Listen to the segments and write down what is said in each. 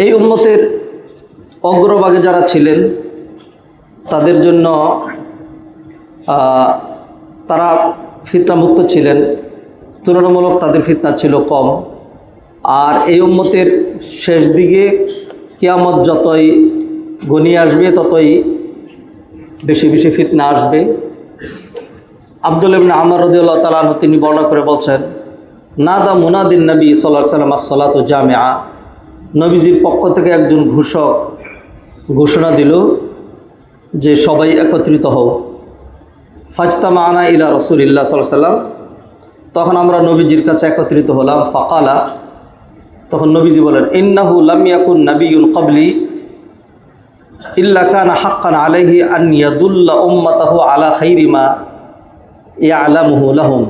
এই উম্মতের অগ্রভাগে যারা ছিলেন তাদের জন্য তারা ফিতনামুক্ত ছিলেন, তুলনামূলক তাদের ফিতনা ছিল কম। আর এই উম্মতের শেষ দিকে কিয়ামত যতই ঘনিয়ে আসবে ততই বেশি বেশি ফিতনা আসবে। আব্দুল্লাহ ইবনে আমর রাদিয়াল্লাহু তাআলা আনহু তিনি বর্ণনা করে বলছেন, নাদা মুনাদিন নবী সাল্লাল্লাহু আলাইহি ওয়াসাল্লাম আস-সালাতু জামিআ, নবীজির পক্ষ থেকে একজন ঘোষক ঘোষণা দিল যে সবাই একত্রিত হও। ফাজতামানা ইলা রাসূলিল্লাহ সাল্লাল্লাহু আলাইহি ওয়াসাল্লাম, তখন আমরা নবীজির কাছে একত্রিত হলাম। ফাকালা, তখন নবীজি বলেন, ইন্নাহু লাম ইয়াকুন নাবিয়্যুন ক্বাবলি ইল্লা কানা হাক্কান আলাইহি আন ইয়াদুল্লা উম্মাতাহু আলা খাইরি মা ইয়ালামুহু লাহুম।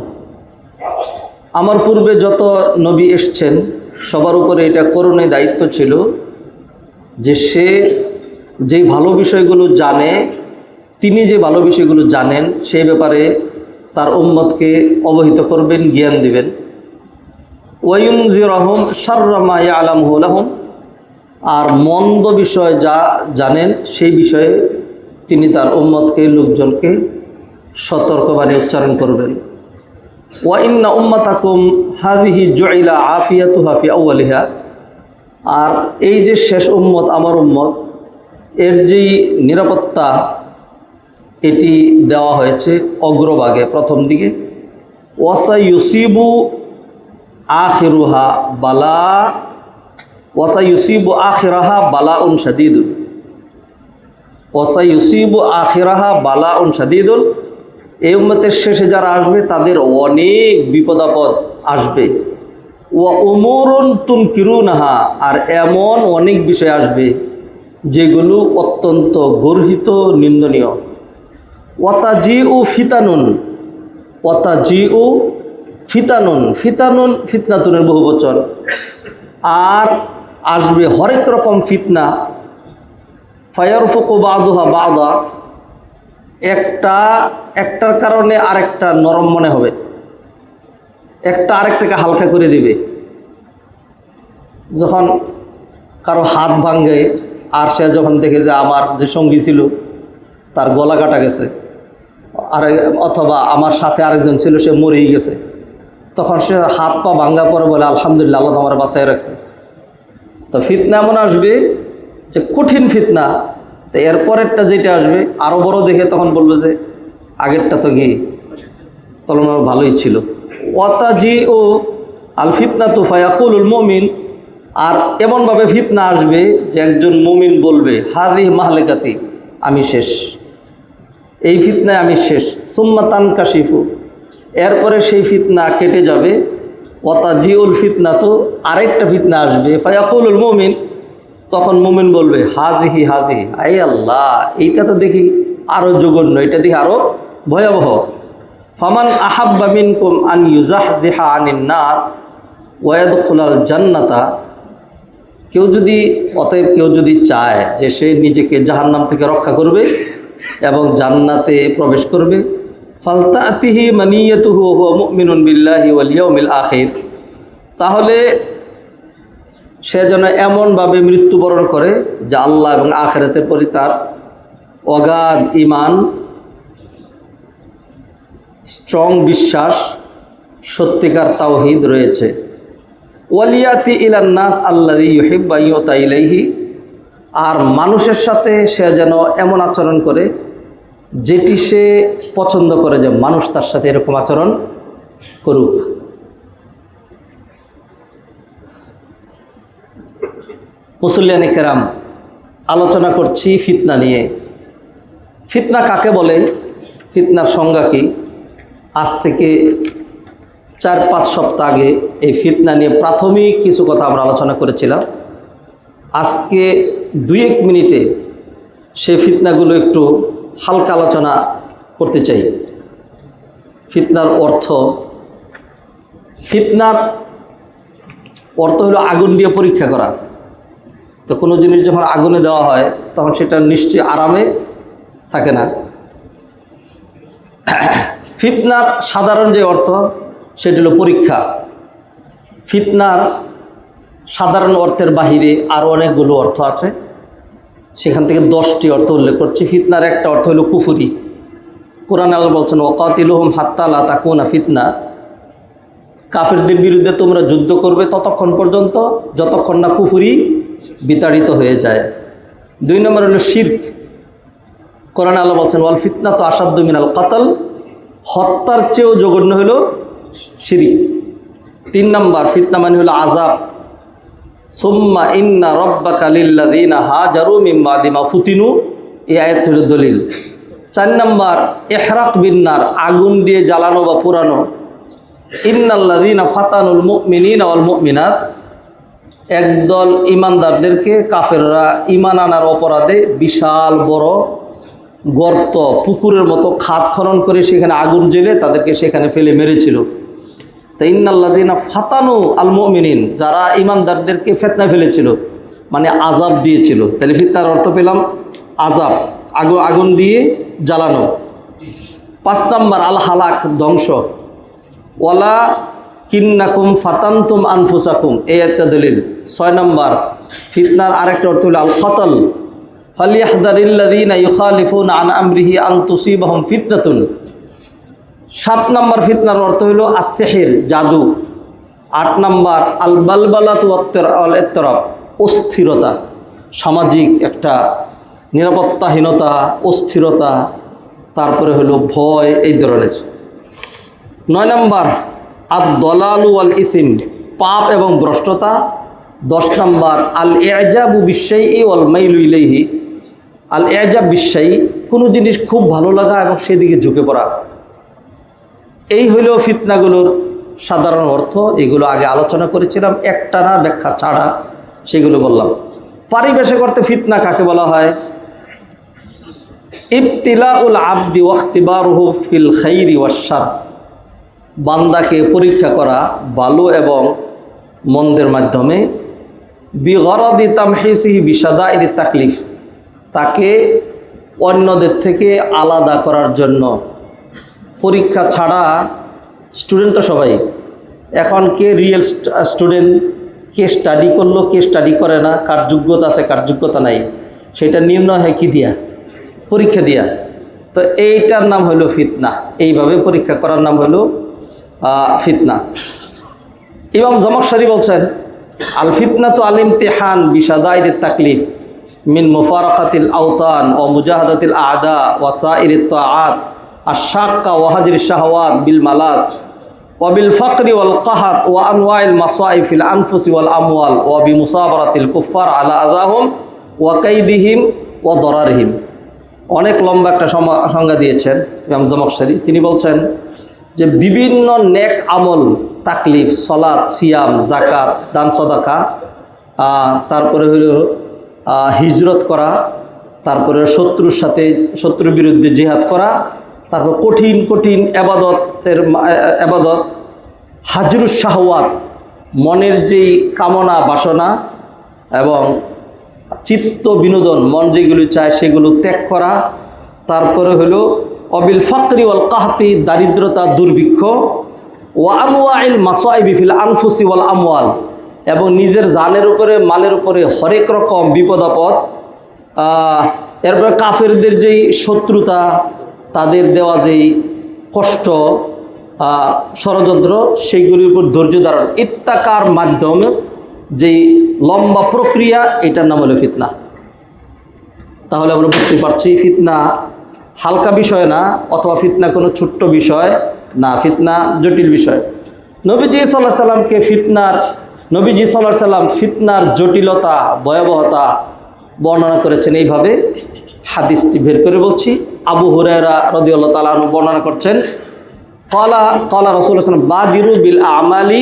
আমার পূর্বে যত নবী এসছেন সবার উপরে এটা করণীয় দায়িত্ব ছিল যে সে যেই ভালো বিষয়গুলো জানে, তিনি যে ভালো বিষয়গুলো জানেন সেই ব্যাপারে তার উম্মতকে অবহিত করবেন, জ্ঞান দিবেন। ওয়ায়ুনজিরহুম শাররা মা ইয়ালামুহু লাহুম, আর মন্দ বিষয় যা জানেন সেই বিষয়ে তিনি তার উম্মতকে, লোকজনকে সতর্কবাণী উচ্চারণ করবেন। ওয়া ইন্না উম্মাতাকুম হাযিহি জুইলা আফিয়াতুহা ফি আউয়ালিহা, আর এই যে শেষ উম্মত আমার উম্মত, এর যেই নিরাপত্তা এটি দেওয়া হয়েছে অগ্রভাগে, প্রথম দিকে। ওয়াসাইয়ুসিবু আখিরুহা বালা, ওয়াসাইয়ুসিবু আখিরাহা বালাউন শাদীদুন, ওয়াসাইয়ুসিবু আখিরাহা বালাউন শাদীদুন, এই উম্মতের শেষে যারা আসবে তাদের অনেক বিপদ আপদ আসবে। ওয়া উমুরুন তুনকিরুনাহা, আর এমন অনেক বিষয় আসবে যেগুলো অত্যন্ত গর্হিত, নিন্দনীয়। ওয়াতাজিউ ফিতানুন, ওয়াতাজিউ ফিতানুন, ফিতানুন ফিতনাতুনের বহুবচন। আর আসবে হরেক রকম ফিতনা। ফায়ারফুকু বাদুহা বাদা, একটার কারণে আরেকটা নরম মনে হবে, একটা আরেকটাকে হালকা করে দিবে। যখন কারো হাত ভাঙে আর সে যখন দেখে যে আমার যে সঙ্গী ছিল তার গলা কাটা গেছে, আর অথবা আমার সাথে আরেকজন ছিল সে মরেই গেছে, তখন সে হাত পা ভাঙ্গা পরে বলে আলহামদুলিল্লাহ, আল্লাহ আমার বাঁচায় রাখছে। তো ফিতনা এমন আসবে যে কঠিন ফিতনা। তো এরপরেরটা যেটা আসবে আরও বড় দেখে তখন বলবে যে আগেরটা তো গিয়ে তুলনায় ভালোই ছিল। ওয়াতাজি ও আল ফিতনা তু ফায়াকুলুল মুমিন, আর এমনভাবে ফিতনা আসবে যে একজন মুমিন বলবে হাযিহি মাহলিকাতি, আমি শেষ, এই ফিতনায় আমি শেষ। সুম্মা তানকাশিফু, এরপরে সেই ফিতনা কেটে যাবে। ওয়াতাজিউল ফিতনা, তো আরেকটা ফিতনা আসবে। ফায়াকুলুল মুমিন, তখন মুমিন বলবে হাযিহি হাযিহি, আই আল্লাহ, এইটা তো দেখি আরও জঘন্য, এটা দেখি আরও ভয়াবহ। ফামান আহাব্বা মিনকুম আন ইউজাহজিহা আনিন নার ওয়া ইয়াদখুলাল জান্নাতা, কেউ যদি চায় যে সে নিজেকে জাহান্নাম থেকে রক্ষা করবে এবং জান্নাতে প্রবেশ করবে, ফালতাতিহি মানিয়াতুহু ওয়া মুমিনুন বিল্লাহি ওয়াল ইয়াউমিল আখির, তাহলে সে যেন এমনভাবে মৃত্যুবরণ করে যে আল্লাহ এবং আখিরাতের প্রতি তার অগাধ ঈমান, স্ট্রং বিশ্বাস, সত্যিকার তাওহীদ রয়েছে। ওয়ালিয়াতি ইলান নাস আল্লাযী ইউহিব্বু আন ইউতা ইলাইহি, আর মানুষের সাথে সে যেন এমন আচরণ করে যেটি সে পছন্দ করে যে মানুষ তার সাথে এরকম আচরণ করুক। মুসল্লিয়ানে কেরাম, আলোচনা করছি ফিতনা নিয়ে। ফিতনা কাকে বলে, ফিতনার সংজ্ঞা কি? আজ থেকে 4-5 সপ্তাহ আগে এই ফিতনা নিয়ে প্রাথমিক কিছু কথা আমরা আলোচনা করেছিলাম। আজকে 2-1 মিনিটে সেই ফিতনাগুলো একটু হালকা আলোচনা করতে চাই। ফিতনার অর্থ, ফিতনার অর্থ হলো আগুন দিয়ে পরীক্ষা করা। তো কোনো জিনিস যখন আগুনে দেওয়া হয় তখন সেটা নিশ্চয়ই আরামে থাকে না। ফিতনার সাধারণ যে অর্থ সেটি হলো পরীক্ষা। ফিতনার সাধারণ অর্থের বাহিরে আরও অনেকগুলো অর্থ আছে, সেখান থেকে 10টি অর্থ উল্লেখ করছি। ফিতনার একটা অর্থ হলো কুফরি। কোরআন আল্লাহ বলছেন ওয়াকাতিলুহুম হাত্তা লা তাকুনা ফিতনা, কাফেরদের বিরুদ্ধে তোমরা যুদ্ধ করবে ততক্ষণ পর্যন্ত যতক্ষণ না কুফরি বিতাড়িত হয়ে যায়। 2 নম্বর হলো শিরক। কোরআন আল্লাহ বলছেন ওয়াল ফিতনা তো আসাদ্দু মিনাল কাতল, হত্যার চেয়েও জঘন্য হলো শিরক। 3 নম্বর ফিতনা মানে হলো আযাব। সুম্মা ইন্না রাব্বাকা লিল্লাযীনা হাজারু মিন বাদি মা ফুতিনু, এই আয়াত হলো দলিল। 4 নম্বর ইহরাক বিন্নার, আগুন দিয়ে জ্বালানো বা পোড়ানো। ইন্নাল্লাযীনা ফাতানুল মুমিনিনা ওয়াল মুমিনাত, একদল ইমানদারদেরকে কাফেররা ঈমান আনার অপরাধে বিশাল বড় গর্ত, পুকুরের মতো খাদ খনন করে সেখানে আগুন জ্বেলে তাদেরকে সেখানে ফেলে মেরেছিল। তা ইন্নাল্লাযীনা ফাতানু আল মুমিনিন, যারা ইমানদারদেরকে ফিতনায় ফেলেছিল মানে আযাব দিয়েছিল। তাহলে ফিতনার অর্থ পেলাম আযাব, আগুন দিয়ে জ্বালানো। 5 নম্বর আল হালাক, ধ্বংস। ওয়ালা কিন্নাকুম ফাতানতুম আনফুসাকুম, এই একটা দলিল। 6 নম্বর ফিতনার আরেকটা অর্থ হলো আল কতল। ফালিয়াহদারিল্লাযীনা ইউখালিফুনা আন আমরিহি আন তুসিবাহুম ফিতনাতুন। 7 নম্বর ফিতনার অর্থ হলো আস-সিহর, জাদু। 8 নম্বর আল বালবালাতু ওয়াল ইত্তরাব, অস্থিরতা, সামাজিক একটা নিরাপত্তাহীনতা, অস্থিরতা, তারপরে হলো ভয়, এই ধরনের। 9 নম্বর আদ-দলালু ওয়াল ইসম, পাপ এবং ভ্রষ্টতা। 10 নম্বর আল ইজাবু বিশ-শাইই ওয়াল মাইলু ইলাইহি, আল ইজাব বিশ-শাই, কোনো জিনিস খুব ভালো লাগা এবং সেদিকে ঝুঁকে পড়া। এই হইল ফিতনাগুলোর সাধারণ অর্থ। এগুলো আগে আলোচনা করেছিলাম, একটানা ব্যাখ্যা ছাড়া সেগুলো বললাম। পারিভাষিক অর্থে ফিতনা কাকে বলা হয়? ইবতিলাউল আবদি ওয়াখতিবারুহু ফিল খাইরি ওয়াশ শার, বান্দাকে পরীক্ষা করা ভালো এবং মন্দের মাধ্যমে। বিগরাদি তামহিসিহি বিশাদাইদি তাকলিফ, তাকে অন্যদের থেকে আলাদা করার জন্য। পরীক্ষা ছাড়া স্টুডেন্ট তো সবাই, এখন কে রিয়েল স্টুডেন্ট, কে স্টাডি করলো, কে স্টাডি করে না, কার যোগ্যতা আছে কার যোগ্যতা নাই, সেটা নির্ণয় হয় কি দিয়া? পরীক্ষা দিয়া। তো এইটার নাম হলো ফিতনা। এইভাবে পরীক্ষা করার নাম হলো ফিতনা। ইমাম জামাখশারি বলছেন আল ফিতনা তো আল ইমতিহান বিশাদাইদি তাকলিফ মিন মুফারাকাতিল আওতান ও মুজাহাদাতিল আদা ওয়া সাইরিত তাআত আশ-শাক্কা ওয়া হাজরিশ শাহওয়াত বিল মালাত ওয়া বিল ফাকরি ওয়াল কাহাত ওয়া আনওয়াইল মাসাইব ফিল আনফুসি ওয়াল আমওয়াল ওয়া বিমুসাবারাতিল কুফফার আলা আযাহুম ওয়া কাইদিহিম ওয়া দরারহিম। অনেক লম্বা একটা সংজ্ঞা দিয়েছেন ইমাম জামাখশারি। তিনি বলছেন যে বিভিন্ন নেক আমল, তাকলিফ, সলাত, সিয়াম, জাকাত, দান সদাকা, তারপরে হলো হিজরত করা, তারপরে শত্রুর বিরুদ্ধে জিহাদ করা, তারপর কঠিন কঠিন আবাদত, হাজরুস শাহওয়াত, মনের যেই কামনা বাসনা এবং চিত্ত বিনোদন, মন যেগুলো চায় সেগুলো ত্যাগ করা, তারপরে হলো অবিল ফাকরি ওয়াল কাহতি, দারিদ্রতা, দুর্ভিক্ষ, ওয়া আনওয়াইল মাসাইবি ফিল আনফুসি ওয়াল আমওয়াল, এবং নিজের জানের উপরে মালের উপরে হরেক রকম বিপদ আপদ। এরপরে কাফেরদের যেই শত্রুতা, তাদের দেওয়া যেই কষ্ট, ষড়যন্ত্র, সেইগুলির উপর ধৈর্য ধারণ, ইত্তাকার মাধ্যমে যেই লম্বা প্রক্রিয়া, এটার নাম হলো ফিতনা। তাহলে আমরা বুঝতে পারছি ফিতনা হালকা বিষয় না, অথবা ফিতনা কোনো ছোট্ট বিষয় না, ফিতনা জটিল বিষয়। নবীজি সাল্লাল্লাহু আলাইহি সাল্লামকে নবীজি সাল্লাল্লাহু আলাইহি সাল্লাম ফিতনার জটিলতা, ভয়াবহতা বর্ণনা করেছেন এইভাবে। হাদিসটি বের করে বলছি। আবু হুরায়রা রাদিয়াল্লাহু তাআলা আনহু বর্ণনা করছেন, ক্বালা রাসূলুল্লাহ সাল্লাল্লাহু আলাইহি ওয়াসাল্লাম বাদিরু বিল আমালি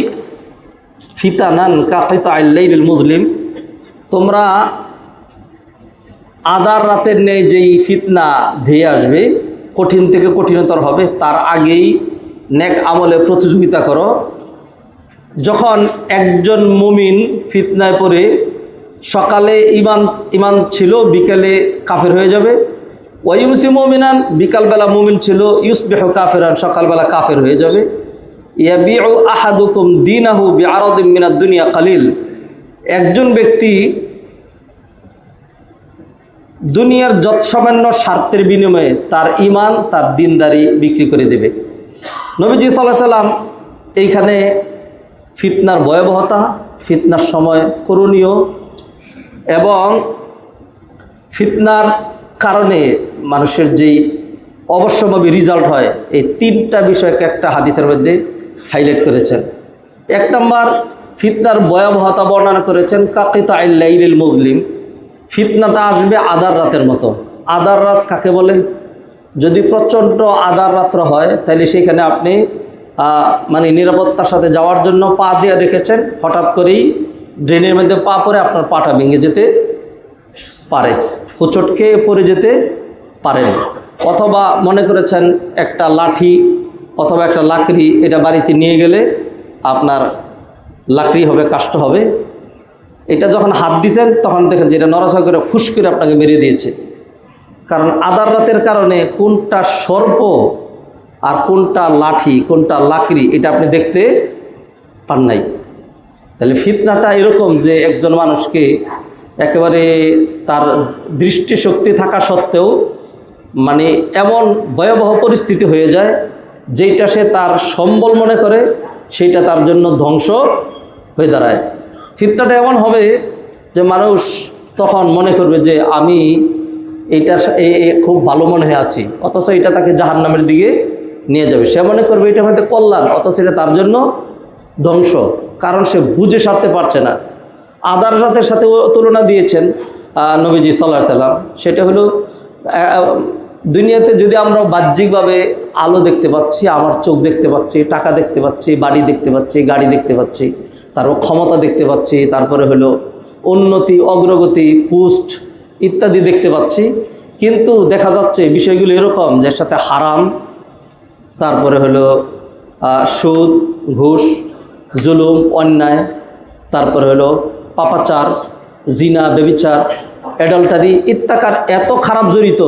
ফিতানান কাকিতাইল লাইলিল মুজলিম, তোমরা আধার রাতের নেই যেই ফিতনা ধেয়ে আসবে, কঠিন থেকে কঠিনতর হবে, তার আগেই নেক আমলে প্রতিযোগিতা করো। যখন একজন মুমিন ফিতনায় পড়ে সকালে ইমান ছিল, বিকালে কাফের হয়ে যাবে। ওয়াইউমসি মুমিনান, বিকালবেলা মুমিন ছিল, ইউসবিহু কাফিরান, সকালবেলা কাফের হয়ে যাবে। ইয়াবিউ আহাদুকুম দীনাহু বিআরাদিন মিনাদ দুনিয়া কালিল, একজন ব্যক্তি দুনিয়ার যত সামান্য স্বার্থের বিনিময়ে তার ঈমান, তার দিনদারি বিক্রি করে দেবে। নবীজি সাল্লাল্লাহু আলাইহি সাল্লাম এইখানে ফিতনার ভয়াবহতা, ফিতনার সময় করণীয় এবং ফিতনার কারণে মানুষের যেই অবশ্যম্ভাবী রেজাল্ট হয়, এই তিনটা বিষয়কে একটা হাদিসের মধ্যে হাইলাইট করেছেন। এক নম্বর, ফিতনার ভয়াবহতা বর্ণনা করেছেন কাকিতা'আল লাইলিল মুজলিম। ফিতনাটা আসবে আধার রাতের মতো। আধার রাত কাকে বলে? যদি প্রচণ্ড আধার রাত্র হয় তাহলে সেখানে আপনি মানে নিরাপত্তার সাথে যাওয়ার জন্য পা দিয়ে রেখেছেন, হঠাৎ করেই ড্রেনের মধ্যে পা পড়ে আপনার পাটা ভেঙে যেতে পারে, হোঁচট খেয়ে পড়ে যেতে পারেন। অথবা মনে করেছেন একটা লাঠি অথবা একটা লাকড়ি, এটা বাড়িতে নিয়ে গেলে আপনার লাকড়ি হবে, কাষ্ট হবে। এটা যখন হাত দিছেন তখন দেখেন যে এটা নড়াচড়া করে ফুস করে আপনাকে মেরে দিয়েছে। কারণ আধার রাতের কারণে কোনটা সর্প আর কোনটা লাঠি, কোনটা লাকড়ি, এটা আপনি দেখতে পান নাই। তাহলে ফিতনাটা এরকম যে একজন মানুষকে একেবারে তার দৃষ্টিশক্তি থাকা সত্ত্বেও মানে এমন ভয়াবহ পরিস্থিতি হয়ে যায় যেটা সে তার সম্বল মনে করে, সেইটা তার জন্য ধ্বংস হয়ে দাঁড়ায়। ফিতনাটা এমন হবে যে মানুষ তখন মনে করবে যে আমি এইটা খুব ভালো মনে হয়ে আছি, অথচ এটা তাকে জাহান্নামের দিকে নিয়ে যাবে। সে মনে করবে এটা হয়তো কল্যাণ, অথচ এটা তার জন্য ধ্বংস, কারণ সে বুঝে সারতে পারছে না। আধার রাতের সাথে তুলনা দিয়েছেন নবীজি সাল্লাল্লাহু আলাইহি সাল্লাম। সেটা হলো দুনিয়াতে যদি আমরা বাহ্যিকভাবে আলো দেখতে পাচ্ছি, আমার চোখ দেখতে পাচ্ছি, টাকা দেখতে পাচ্ছি, বাড়ি দেখতে পাচ্ছি, গাড়ি দেখতে পাচ্ছি, তারপর ক্ষমতা দেখতে পাচ্ছি, তারপরে হলো উন্নতি, অগ্রগতি, পুষ্ট ইত্যাদি দেখতে পাচ্ছি, কিন্তু দেখা যাচ্ছে বিষয়গুলো এরকম যার সাথে হারাম, তারপরে হলো সুদ, ঘুষ, জুলুম, অন্যায়, তারপরে হলো পাপাচার, জিনা, ব্যভিচার, অ্যাডাল্টারি ইত্যাকার এত খারাপ জড়িত।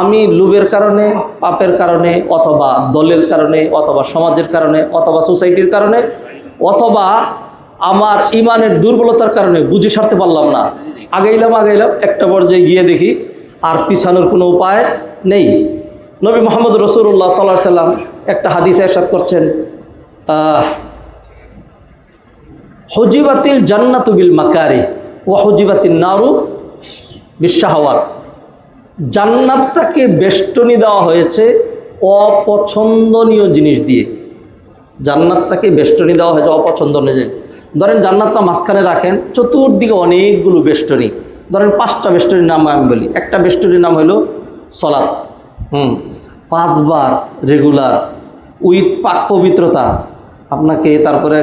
আমি লোভের কারণে, পাপের কারণে, অথবা দলের কারণে, অথবা সমাজের কারণে, অথবা সোসাইটির কারণে, অথবা আমার ইমানের দুর্বলতার কারণে বুঝে সারতে পারলাম না, আগাইলাম একটা পর্যায়ে গিয়ে দেখি আর পিছানোর কোনো উপায় নেই। নবী মুহাম্মদ রাসূলুল্লাহ সাল্লাল্লাহু আলাইহি সাল্লাম একটা হাদিসে ইরশাদ করছেন, হুজিবাতিল জান্নাতু বিল মাকারিহ ওয়া হুজিবাতিন নারু বিশ-শাহাওয়াত। জান্নাতটাকে বেষ্টনী দেওয়া হয়েছে অপছন্দনীয় জিনিস দিয়ে। জান্নাতটাকে বেষ্টনী দেওয়া হয়েছে অপছন্দনীয় জিনিস। ধরেন জান্নাতটা মাঝখানে রাখেন, চতুর্দিকে অনেকগুলো বেষ্টনী, ধরেন 5টা বেষ্টনীর নাম আমি বলি। একটা বেষ্টনীর নাম হলো সলাত, 5 বার রেগুলার উইথ পাক পবিত্রতা আপনাকে, তারপরে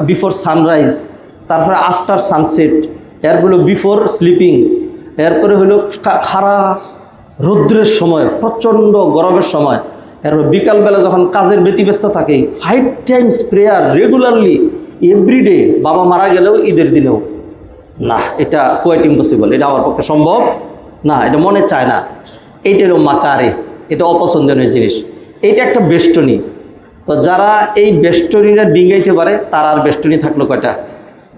বিফোর সানরাইজ, তারপরে আফটার সানসেট, এরপরে বিফোর স্লিপিং, এরপরে হলো খাড়া রৌদ্রের সময়, প্রচণ্ড গরমের সময়, এরপর বিকালবেলা যখন কাজের ব্যতিব্যস্ত থাকে, 5 টাইমস প্রেয়ার রেগুলারলি এভরিডে। বাবা মারা গেলেও ঈদের দিনেও না, এটা কোয়াইট ইম্পসিবল, এটা আমার পক্ষে সম্ভব না, এটা মনে চায় না। এইটা হলো মাকারে, এটা অপছন্দনীয় জিনিস। এইটা একটা বেষ্টনী। তো যারা এই বেষ্টনীটা ডিঙাইতে পারে তার আর বেষ্টনী থাকলো কয়টা?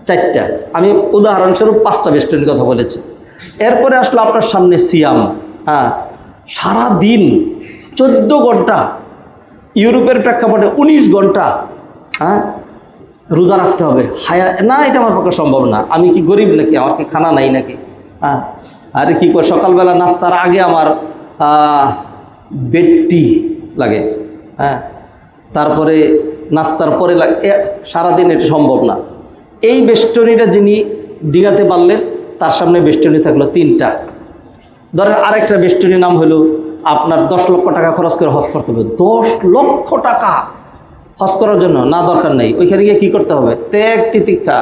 4টা। আমি উদাহরণস্বরূপ 5টা বেষ্টনীর কথা বলেছি। এরপরে আসলো আপনার সামনে সিয়াম। সারা দিন 14 ঘন্টা, ইউরোপের প্রেক্ষাপটে 19 ঘন্টা রোজা রাখতে হবে। না, এটা আমার পক্ষে সম্ভব না। আমি কি গরিব নাকি? আমার কি খানা নাই নাকি? আরে কি করে, সকালবেলা নাস্তার আগে আমার বেডটি লাগে, তারপরে নাস্তার পরে লাগে, সারাদিন এটা সম্ভব না। এই বেষ্টনীটা যিনি ডিগাতে পারলেন তার সামনে বেষ্টনী থাকলো 3টা। ধরেন আরেকটা বেষ্টনীর নাম হলো আপনার 10 লক্ষ টাকা খরচ করে হজ করতে হবে। 10 লক্ষ টাকা হজ করার জন্য? না, দরকার নেই। ওইখানে গিয়ে কী করতে হবে? ত্যাগ তিতিক্ষা,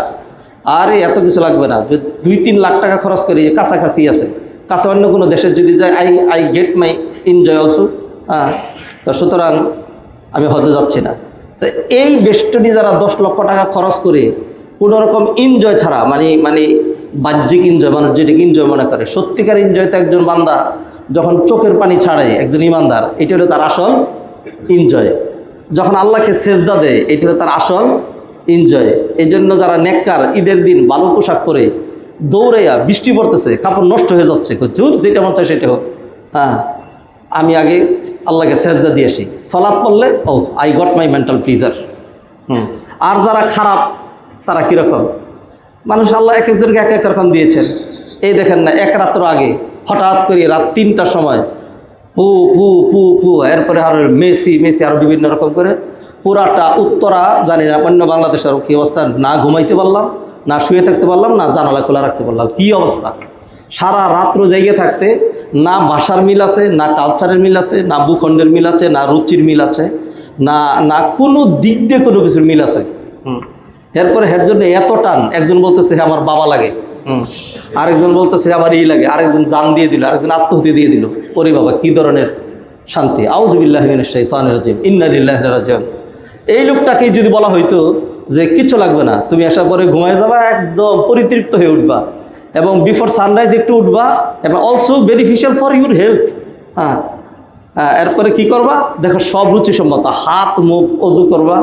আরে এত কিছু লাগবে না। যদি 2-3 লাখ টাকা খরচ করি, কাছাকাছি আছে, কাছে অন্য কোনো দেশে যদি যাই, I get my enjoy also. তো সুতরাং আমি হজে যাচ্ছি না। তো এই বেষ্টনী যারা 10 লক্ষ টাকা খরচ করে কোনো রকম এনজয় ছাড়া, মানে বাহ্যিক এনজয়, মানুষ যেটাকে এনজয় মনে করে, সত্যিকার এনজয় তো একজন বান্দা যখন চোখের পানি ছাড়ে, একজন ইমানদার, এটা হলো তার আসল এনজয়। যখন আল্লাহকে সেজদা দেয়, এটা হলো তার আসল এনজয়। এই জন্য যারা নেককার ঈদের দিন ভালো পোশাক পরে দৌড়াইয়া, বৃষ্টি পড়তেছে, কাপড় নষ্ট হয়ে যাচ্ছে, জোর যেটা মন চায় সেটা হোক, হ্যাঁ আমি আগে আল্লাহকে সেজদা দিয়ে আসি, সালাত পড়লে ও I got my mental pleasure. আর যারা খারাপ তারা কীরকম মানুষ, আল্লাহ এক একজনকে এক এক রকম দিয়েছেন। এই দেখেন না, এক রাত্র আগে হঠাৎ করে রাত 3টার সময় পু পু পু পু, এরপরে আরো মেসি মেসি, আরও বিভিন্ন রকম করে পুরাটা উত্তরা, জানি না অন্য বাংলাদেশের কী অবস্থা, না ঘুমাইতে পারলাম, না শুয়ে থাকতে পারলাম, না জানালা খোলা রাখতে পারলাম, কী অবস্থা। সারা রাত্র জেগে থাকতে না ভাষার মিল আছে, না কালচারের মিল আছে, না ভূখণ্ডের মিল আছে, না রুচির মিল আছে, না না কোনো দিক দিয়ে কোনো কিছুর মিল আছে। এরপরে এর জন্য এত টান, একজন বলতেছে আমার বাবা লাগে, আরেকজন বলতেছে আমার এই লাগে, আরেকজন জান দিয়ে দিল, আরেকজন আত্মহত্যা দিয়ে দিল। ওরে বাবা, কী ধরনের শান্তি! আউযু বিল্লাহি মিনাশ শাইতানির রাজিম, ইন্না লিল্লাহি ওয়া ইন্না ইলাইহি রাজিউন। এই লোকটাকে যদি বলা হইতো যে কিচ্ছু লাগবে না, তুমি আসার পরে ঘুমায় যাবা, একদম পরিতৃপ্ত হয়ে উঠবা, এবং বিফোর সানরাইজ একটু উঠবা, এবং also beneficial for your health. হ্যাঁ, এরপরে কি করবা দেখো, সব রুচিসম্মত, হাত মুখ অজু করবা,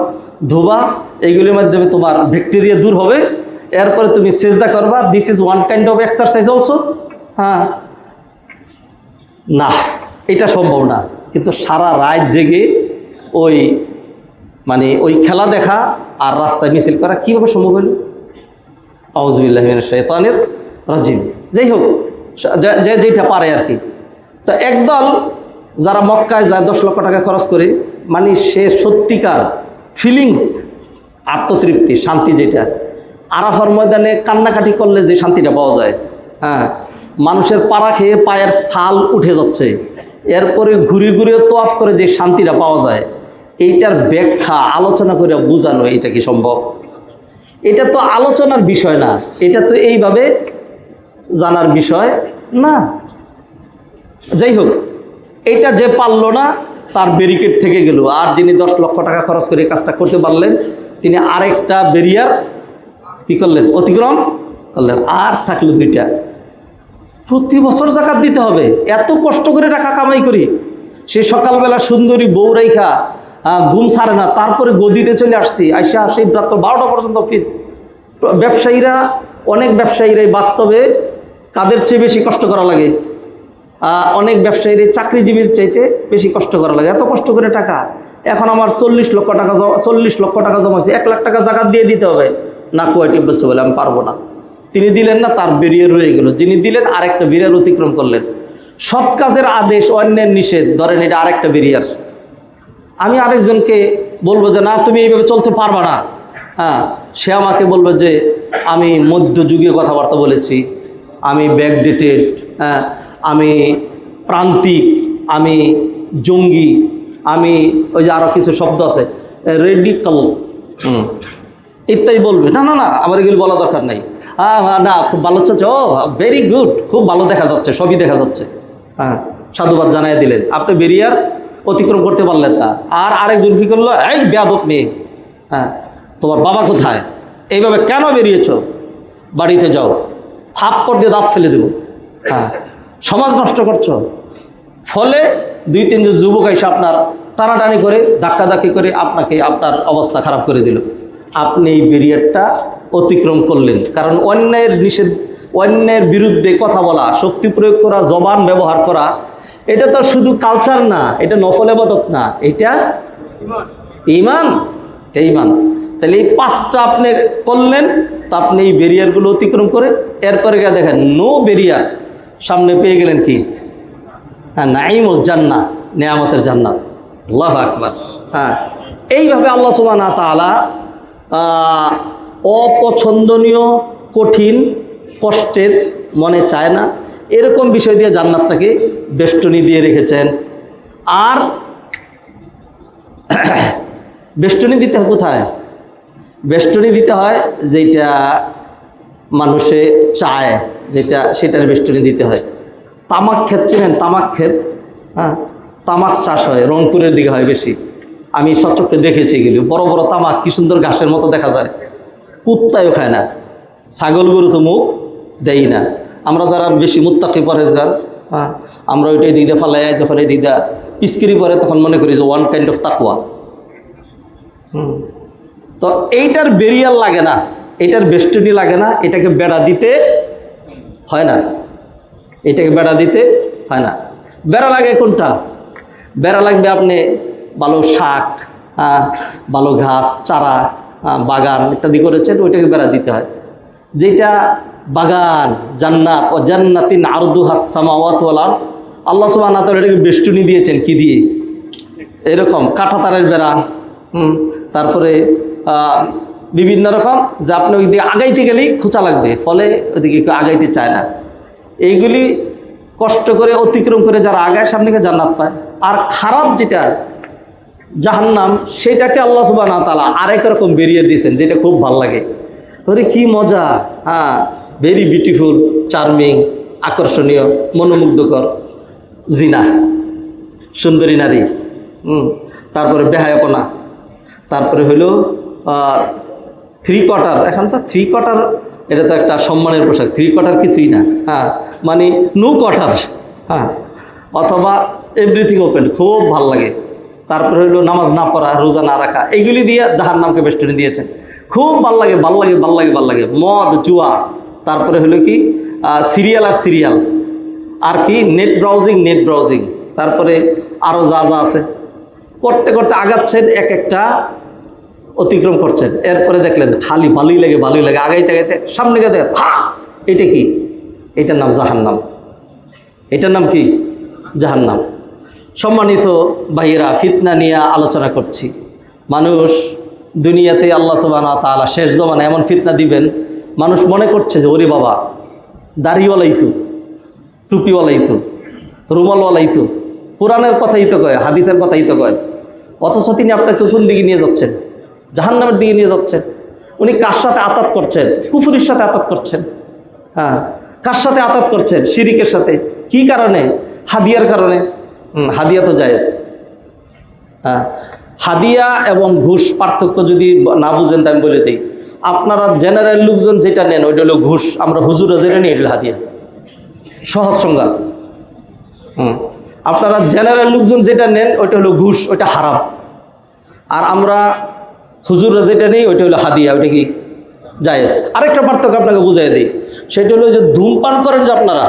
ধোবা, এইগুলির মাধ্যমে তোমার ব্যাকটেরিয়া দূর হবে। এরপরে তুমি সেজদা করবা, this is one kind of exercise also. হ্যাঁ, না এটা সম্ভব না। কিন্তু সারা রাত জেগে ওই ওই খেলা দেখা আর রাস্তায় মিছিল করা কীভাবে সম্ভব হলো? আউযু বিল্লাহি মিনাশ শাইতানির রাজিম। যাই হোক, যে যেটা পারে আর কি। তো একদল যারা মক্কায় যায় 10 লক্ষ টাকা খরচ করে, সে সত্যিকার ফিলিংস, আত্মতৃপ্তি, শান্তি, যেটা আরাফার ময়দানে কান্নাকাটি করলে যে শান্তিটা পাওয়া যায়, হ্যাঁ, মানুষের পাড়া খেয়ে পায়ের ছাল উঠে যাচ্ছে, এরপরে ঘুরে ঘুরে তোয়াফ করে যে শান্তিটা পাওয়া যায়, এইটার ব্যাখ্যা আলোচনা করে বোঝানো এটা কি সম্ভব? এটা তো আলোচনার বিষয় না, এটা তো এইভাবে জানার বিষয় না। যাই হোক, এটা যে পারলো না তার ব্যারিকেড থেকে গেল, আর যিনি 10 লক্ষ টাকা খরচ করে কাজটা করতে পারলেন, তিনি আরেকটা ব্যারিয়ার কি করলেন? অতিক্রম করলেন। আর থাকলো 2টা। প্রতি বছর যাকাত দিতে হবে, এত কষ্ট করে টাকা কামাই করি, সে সকালবেলা সুন্দরী বউ রাইখা ঘুম ছাড়ে না, তারপরে গদিতে চলে আসছি, আইসা সেই রাত্র 12টা পর্যন্ত ফির। ব্যবসায়ীরা, অনেক ব্যবসায়ীরাই বাস্তবে কাদের চেয়ে বেশি কষ্ট করা লাগে? অনেক ব্যবসায়ীরা চাকরিজীবীর চাইতে বেশি কষ্ট করা লাগে। এত কষ্ট করে টাকা, এখন আমার 40 লক্ষ টাকা জমাইছে, 1 লাখ টাকা যাকাত দিয়ে দিতে হবে না, কোয়াইটি বসে বলে আমি পারবো না। তিনি দিলেন না, তার বেরিয়ে রয়ে গেল। যিনি দিলেন আরেকটা বেরিয়ার অতিক্রম করলেন। সৎ কাজের আদেশ, অন্যের নিষেধ, ধরেন এটা আরেকটা বেরিয়ার। আমি আরেকজনকে বলবো যে না তুমি এইভাবে চলতে পারবা না, হ্যাঁ, সে আমাকে বলবে যে আমি মধ্যযুগীয় কথাবার্তা বলেছি, আমি ব্যাকডেটেড, হ্যাঁ, আমি প্রান্তিক, আমি জঙ্গি, আমি ওই যে আরও কিছু শব্দ আছে, রেডিকাল, ইত্যাদি বলবে। না না না, আমার এগুলো বলা দরকার নাই। না খুব ভালো চলছে, ও ভেরি গুড, খুব ভালো দেখা যাচ্ছে, সবই দেখা যাচ্ছে, হ্যাঁ, সাধুবাদ জানাই দিলেন, আপনি বেরিয়ার অতিক্রম করতে পারলেন না। আর আরেকজন কী করলো, এই বেয়াদব মেয়ে, হ্যাঁ, তোমার বাবা কোথায়, এইভাবে কেন বেরিয়েছ, বাড়িতে যাও, থাপ্পড় দিয়ে দাঁত ফেলে দেবো, হ্যাঁ, সমাজ নষ্ট করছো। ফলে 2-3 জন যুবক এসে আপনার টানাটানি করে, ধাক্কাধাক্কি করে আপনাকে আপনার অবস্থা খারাপ করে দিল। আপনি এই ব্যারিয়ারটা অতিক্রম করলেন, কারণ অন্যের নিষেধ, অন্যের বিরুদ্ধে কথা বলা, শক্তি প্রয়োগ করা, জবান ব্যবহার করা, এটা তো শুধু কালচার না, এটা নফল ইবাদত না, এটা ঈমান, এটা ঈমান। তাহলে এই 5টা আপনি করলেন, তা আপনি এই ব্যারিয়ারগুলো অতিক্রম করে এরপরে গিয়ে দেখেন নো ব্যারিয়ার, সামনে পেয়ে গেলেন কি? হ্যাঁ, নাঈমুল জান্নাহ, নেয়ামতের জান্নাত। আল্লাহু আকবার। হ্যাঁ, এইভাবে আল্লাহ সুবহানাহু ওয়া তাআলা অপছন্দনীয়, কঠিন, কষ্টের, মনে চায় না এরকম বিষয় দিয়ে জান্নাতটাকে বেষ্টনী দিয়ে রেখেছেন। আর বেষ্টনী দিতে হয় কোথায়? বেষ্টনী দিতে হয় যেটা মানুষে চায়, যেটা সেটার বেষ্টনী দিতে হয়। তামাক ক্ষেত চিনেন? তামাক ক্ষেত, হ্যাঁ, তামাক চাষ হয়, রংপুরের দিকে হয় বেশি। আমি সচক্ষে দেখেছি এগুলি, বড় বড় তামাক, কি সুন্দর ঘাসের মতো দেখা যায়। কুত্তায়ও খায় না, ছাগল গরু তো মুখ দেই না। আমরা যারা বেশি মুত্তাকি পরহেজগার, হ্যাঁ, আমরা ওইটাই দিদা ফালাই, যখন এই দিদা পিচকিরি পরে তখন মনে করি যে ওয়ান কাইন্ড অফ তাকওয়া। তো এইটার বেরিয়াল লাগে না, এটার বেষ্টনী লাগে না, এটাকে বেড়া দিতে হয় না, এটাকে বেড়া দিতে হয় না। বেড়া লাগে কোনটা? বেড়া লাগবে আপনি ভালো শাক, ভালো ঘাস, চারা, বাগান ইত্যাদি করেছেন, ওইটাকে বেড়া দিতে হয়। যেটা বাগান, জান্নাত, ও জান্নাতিন আরদুহাস সামাওয়াতু ওয়াল আরদ, আল্লাহ সুবহানাহু ওয়া তাআলা এটাকে বেষ্টনী দিয়েছেন কি দিয়ে? এরকম কাঁটাতারের বেড়া, তারপরে বিভিন্ন রকম, যে আপনি ওই দিকে আগাইতে গেলেই খোঁচা লাগবে, ফলে ওইদিকে কেউ আগাইতে চায় না। এইগুলি কষ্ট করে অতিক্রম করে যারা আগায় সামনে জান্নাত পায়। আর খারাপ যেটা জাহান্নাম, সেটাকে আল্লাহ সুবহানাহু ওয়া তাআলা আরেক রকম বেরিয়ে দিয়েছেন, যেটা খুব ভালো লাগে। ওরে কি মজা! ভেরি বিউটিফুল, চার্মিং, আকর্ষণীয়, মনোমুগ্ধকর জিনা, সুন্দরী নারী, তারপরে বেহায়াপনা, তারপরে হইলো 3 কোয়ার্টার। এখন তো 3 কোয়ার্টার এটা তো একটা সম্মানের পোশাক, 3 কোয়ার্টার কিছুই না, মানে নো কোয়ার্টার, অথবা এভরিথিং ওপেন, খুব ভাল লাগে। তারপরে হইলো নামাজ না পড়া, রোজা না রাখা, এইগুলি দিয়ে জাহান্নামকে বেষ্টনী দিয়েছেন। খুব ভাল লাগে, ভাল লাগে, ভাল লাগে, ভাল লাগে। মদ, জুয়া, তারপরে হলো কি সিরিয়াল আর সিরিয়াল, আর কি নেট ব্রাউজিং, তারপরে আরও যা যা আছে করতে করতে আগাচ্ছেন, এক একটা অতিক্রম করছেন। এরপরে দেখলেন খালি ভালোই লাগে, আগাইতে সামনে গেতে এটা কি? এটার নাম জাহান্নাম। এটার নাম কি? জাহান্নাম। সম্মানিত ভাইয়েরা, ফিতনা নিয়ে আলোচনা করছি। মানুষ দুনিয়াতে আল্লাহ সুবহানাহু ওয়া তাআলা শেষ জমানায় এমন ফিতনা দিবেন, মানুষ মনে করছে যে ওরে বাবা, দাড়িওয়ালাই তো, টুপিওয়ালাই তো, রুমালওয়ালাই তো, কোরআনের কথাই তো কয়, হাদিসের কথাই তো কয়, অথচ তিনি আপনাকে কোন দিকে নিয়ে যাচ্ছেন? জাহান্নামের দিকে নিয়ে যাচ্ছেন। উনি কার সাথে আতাত করছেন? কুফরির সাথে আতাত করছেন। কার সাথে আতাত করছেন? শিরিকের সাথে। কি কারণে? হাদিয়ার কারণে। হাদিয়া তো জায়েজ। হাদিয়া এবং ঘুষ পার্থক্য যদি না বুঝেন তো আমি বলে দিই, আপনারা জেনারেল লোকজন যেটা নেন ওইটা হলো ঘুষ, আমরা হুজুরা যেটা নিই এটা হলো হাদিয়া। সহজ সংজ্ঞা। আপনারা জেনারেল লোকজন যেটা নেন ওইটা হলো ঘুষ, ওইটা হারাম। আর আমরা হুজুররা যেটা নেই ওইটা হলো হাদিয়া, ওইটা কি জায়েজ। আরেকটা পার্থক্য আপনাকে বুঝাই দিই, সেটা হলো যে ধূমপান করেন যে আপনারা,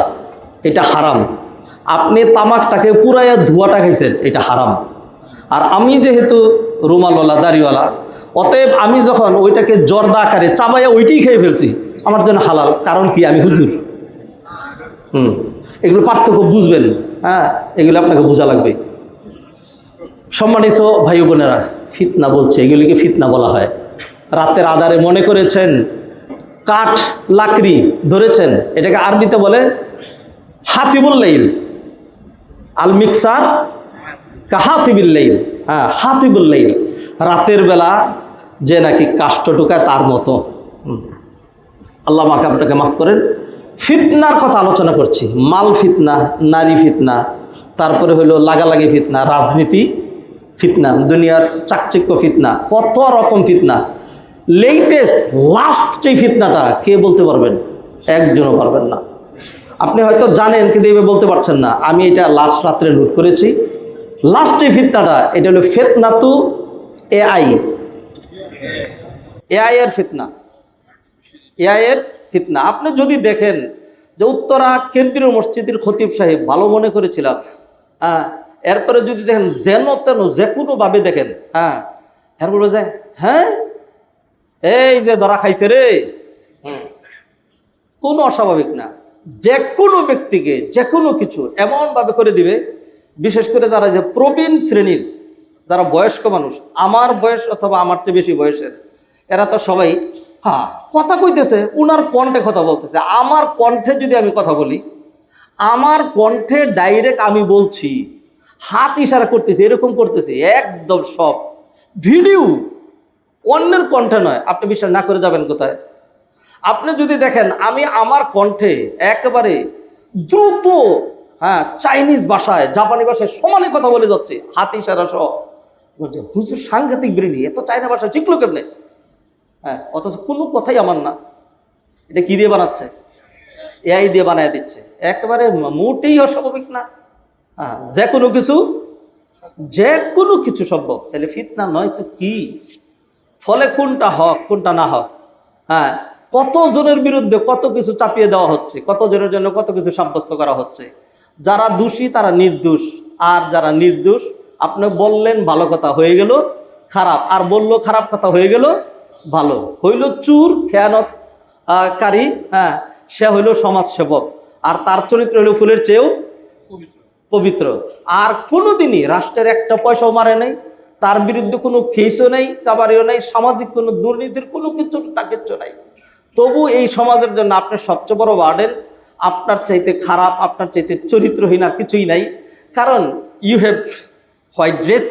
এটা হারাম। আপনি তামাকটাকে পুরাইয়া ধোঁয়াটা খাইছেন, এটা হারাম। আর আমি যেহেতু রুমালওয়ালা, দাড়িওয়ালা, অতএব আমি যখন ওইটাকে জর্দা আকারে চাবাইয়া ওইটাই খেয়ে ফেলছি, আমার জন্য হালাল। কারণ কি? আমি হুজুর। এগুলো পার্থক্য বুঝবেন, এগুলো আপনাকে বোঝা লাগবে। সম্মানিত ভাই বোনেরা, ফিতনা বলছে, এগুলিকে ফিতনা বলা হয়। রাতের আধারে মনে করেছেন কাঠ লাকড়ি ধরেছেন, এটাকে আরবিতে বলে হাতিবুল লাইল। আল মিক্সার হাতিবুল লাইল, হাতিবুল লাইল, রাতের বেলা যে নাকি কাষ্ঠ ঢুকায় তার মতো। আল্লাহ আমাকে আপনাকে মাফ করেন। ফিতনার কথা আলোচনা করছি। মাল ফিতনা, নারী ফিতনা, তারপরে হলো লাগালাগি ফিতনা, রাজনীতি ফিতনা, দুনিয়ার চাকচিক্য ফিতনা, কত রকম ফিতনা। লেটেস্ট লাস্ট যে ফিতনাটা কে বলতে পারবেন? একজনও পারবেন না। আপনি হয়তো জানেন কিন্তু এভাবে বলতে পারছেন না। আমি এটা লাস্ট রাত্রে নোট করেছি। লাস্ট যে ফিতনাটা, এটা হলো ফিতনাতু এআই এর ফিতনা। এআই এর ফিতনা। আপনি যদি দেখেন যে উত্তরা কেন্দ্রীয় মসজিদের খতিব সাহেব ভালো মনে করেছিলাম, এরপরে যদি দেখেন যেন তেন যে কোনোভাবে দেখেন, এর বলবে যে এই যে ধরা খাইছে রে, কোনো অস্বাভাবিক না। যে কোনো ব্যক্তিকে যে কোনো কিছু এমনভাবে করে দিবে, বিশেষ করে যারা যে প্রবীণ শ্রেণীর, যারা বয়স্ক মানুষ, আমার বয়স অথবা আমার চেয়ে বেশি বয়সের, এরা তো সবাই কথা কইতেছে, উনার কণ্ঠে কথা বলতেছে। আমার কণ্ঠে যদি আমি কথা বলি, আমার কণ্ঠে ডাইরেক্ট আমি বলছি, হাত ইশারা করতেছি, এরকম করতেছি, একদম সব ভিডিও অন্যের কণ্ঠে নয়। আপনি বিশ্বাস না করে যাবেন কোথায়? আপনি যদি দেখেন আমি আমার কণ্ঠে একেবারে দ্রুত চাইনিজ ভাষায়, জাপানি ভাষায় সমানে কথা বলে যাচ্ছে, হাত ইশারা সহ। বলছে হুজুর সাংঘাতিক ব্রেনি, এত চাইনা ভাষা শিখলো কেমনে? অথচ কোনো কথাই আমার না। এটা কি দিয়ে বানাচ্ছে? এআই দিয়ে বানায় দিচ্ছে। একেবারে মোটেই অস্বাভাবিক না। যে কোনো কিছু সম্ভব। তাহলে ফিতনা নয় তো কি? ফলে কোনটা হক কোনটা না হক, হ্যাঁ, কতজনের বিরুদ্ধে কত কিছু চাপিয়ে দেওয়া হচ্ছে, কতজনের জন্য কত কিছু সাব্যস্ত করা হচ্ছে। যারা দোষী তারা নির্দোষ, আর যারা নির্দোষ আপনি বললেন ভালো কথা হয়ে গেল খারাপ, আর বললো খারাপ কথা হয়ে গেল ভালো। হইল চুর খেয়ানত কারী, হ্যাঁ, সে হইল সমাজসেবক, আর তার চরিত্র হইল ফুলের চেয়েও পবিত্র। আর কোনোদিনই রাষ্ট্রের একটা পয়সাও মারে নাই, তার বিরুদ্ধে কোনো কেসও নেই, কাবারিও নাই, সামাজিক কোনো দুর্নীতির কোনো কিচ্ছু নাই। তবু এই সমাজের জন্য আপনার সবচেয়ে বড় বার্ডেন, আপনার চাইতে খারাপ, আপনার চাইতে চরিত্রহীন আর কিছুই নাই। কারণ you have white dress,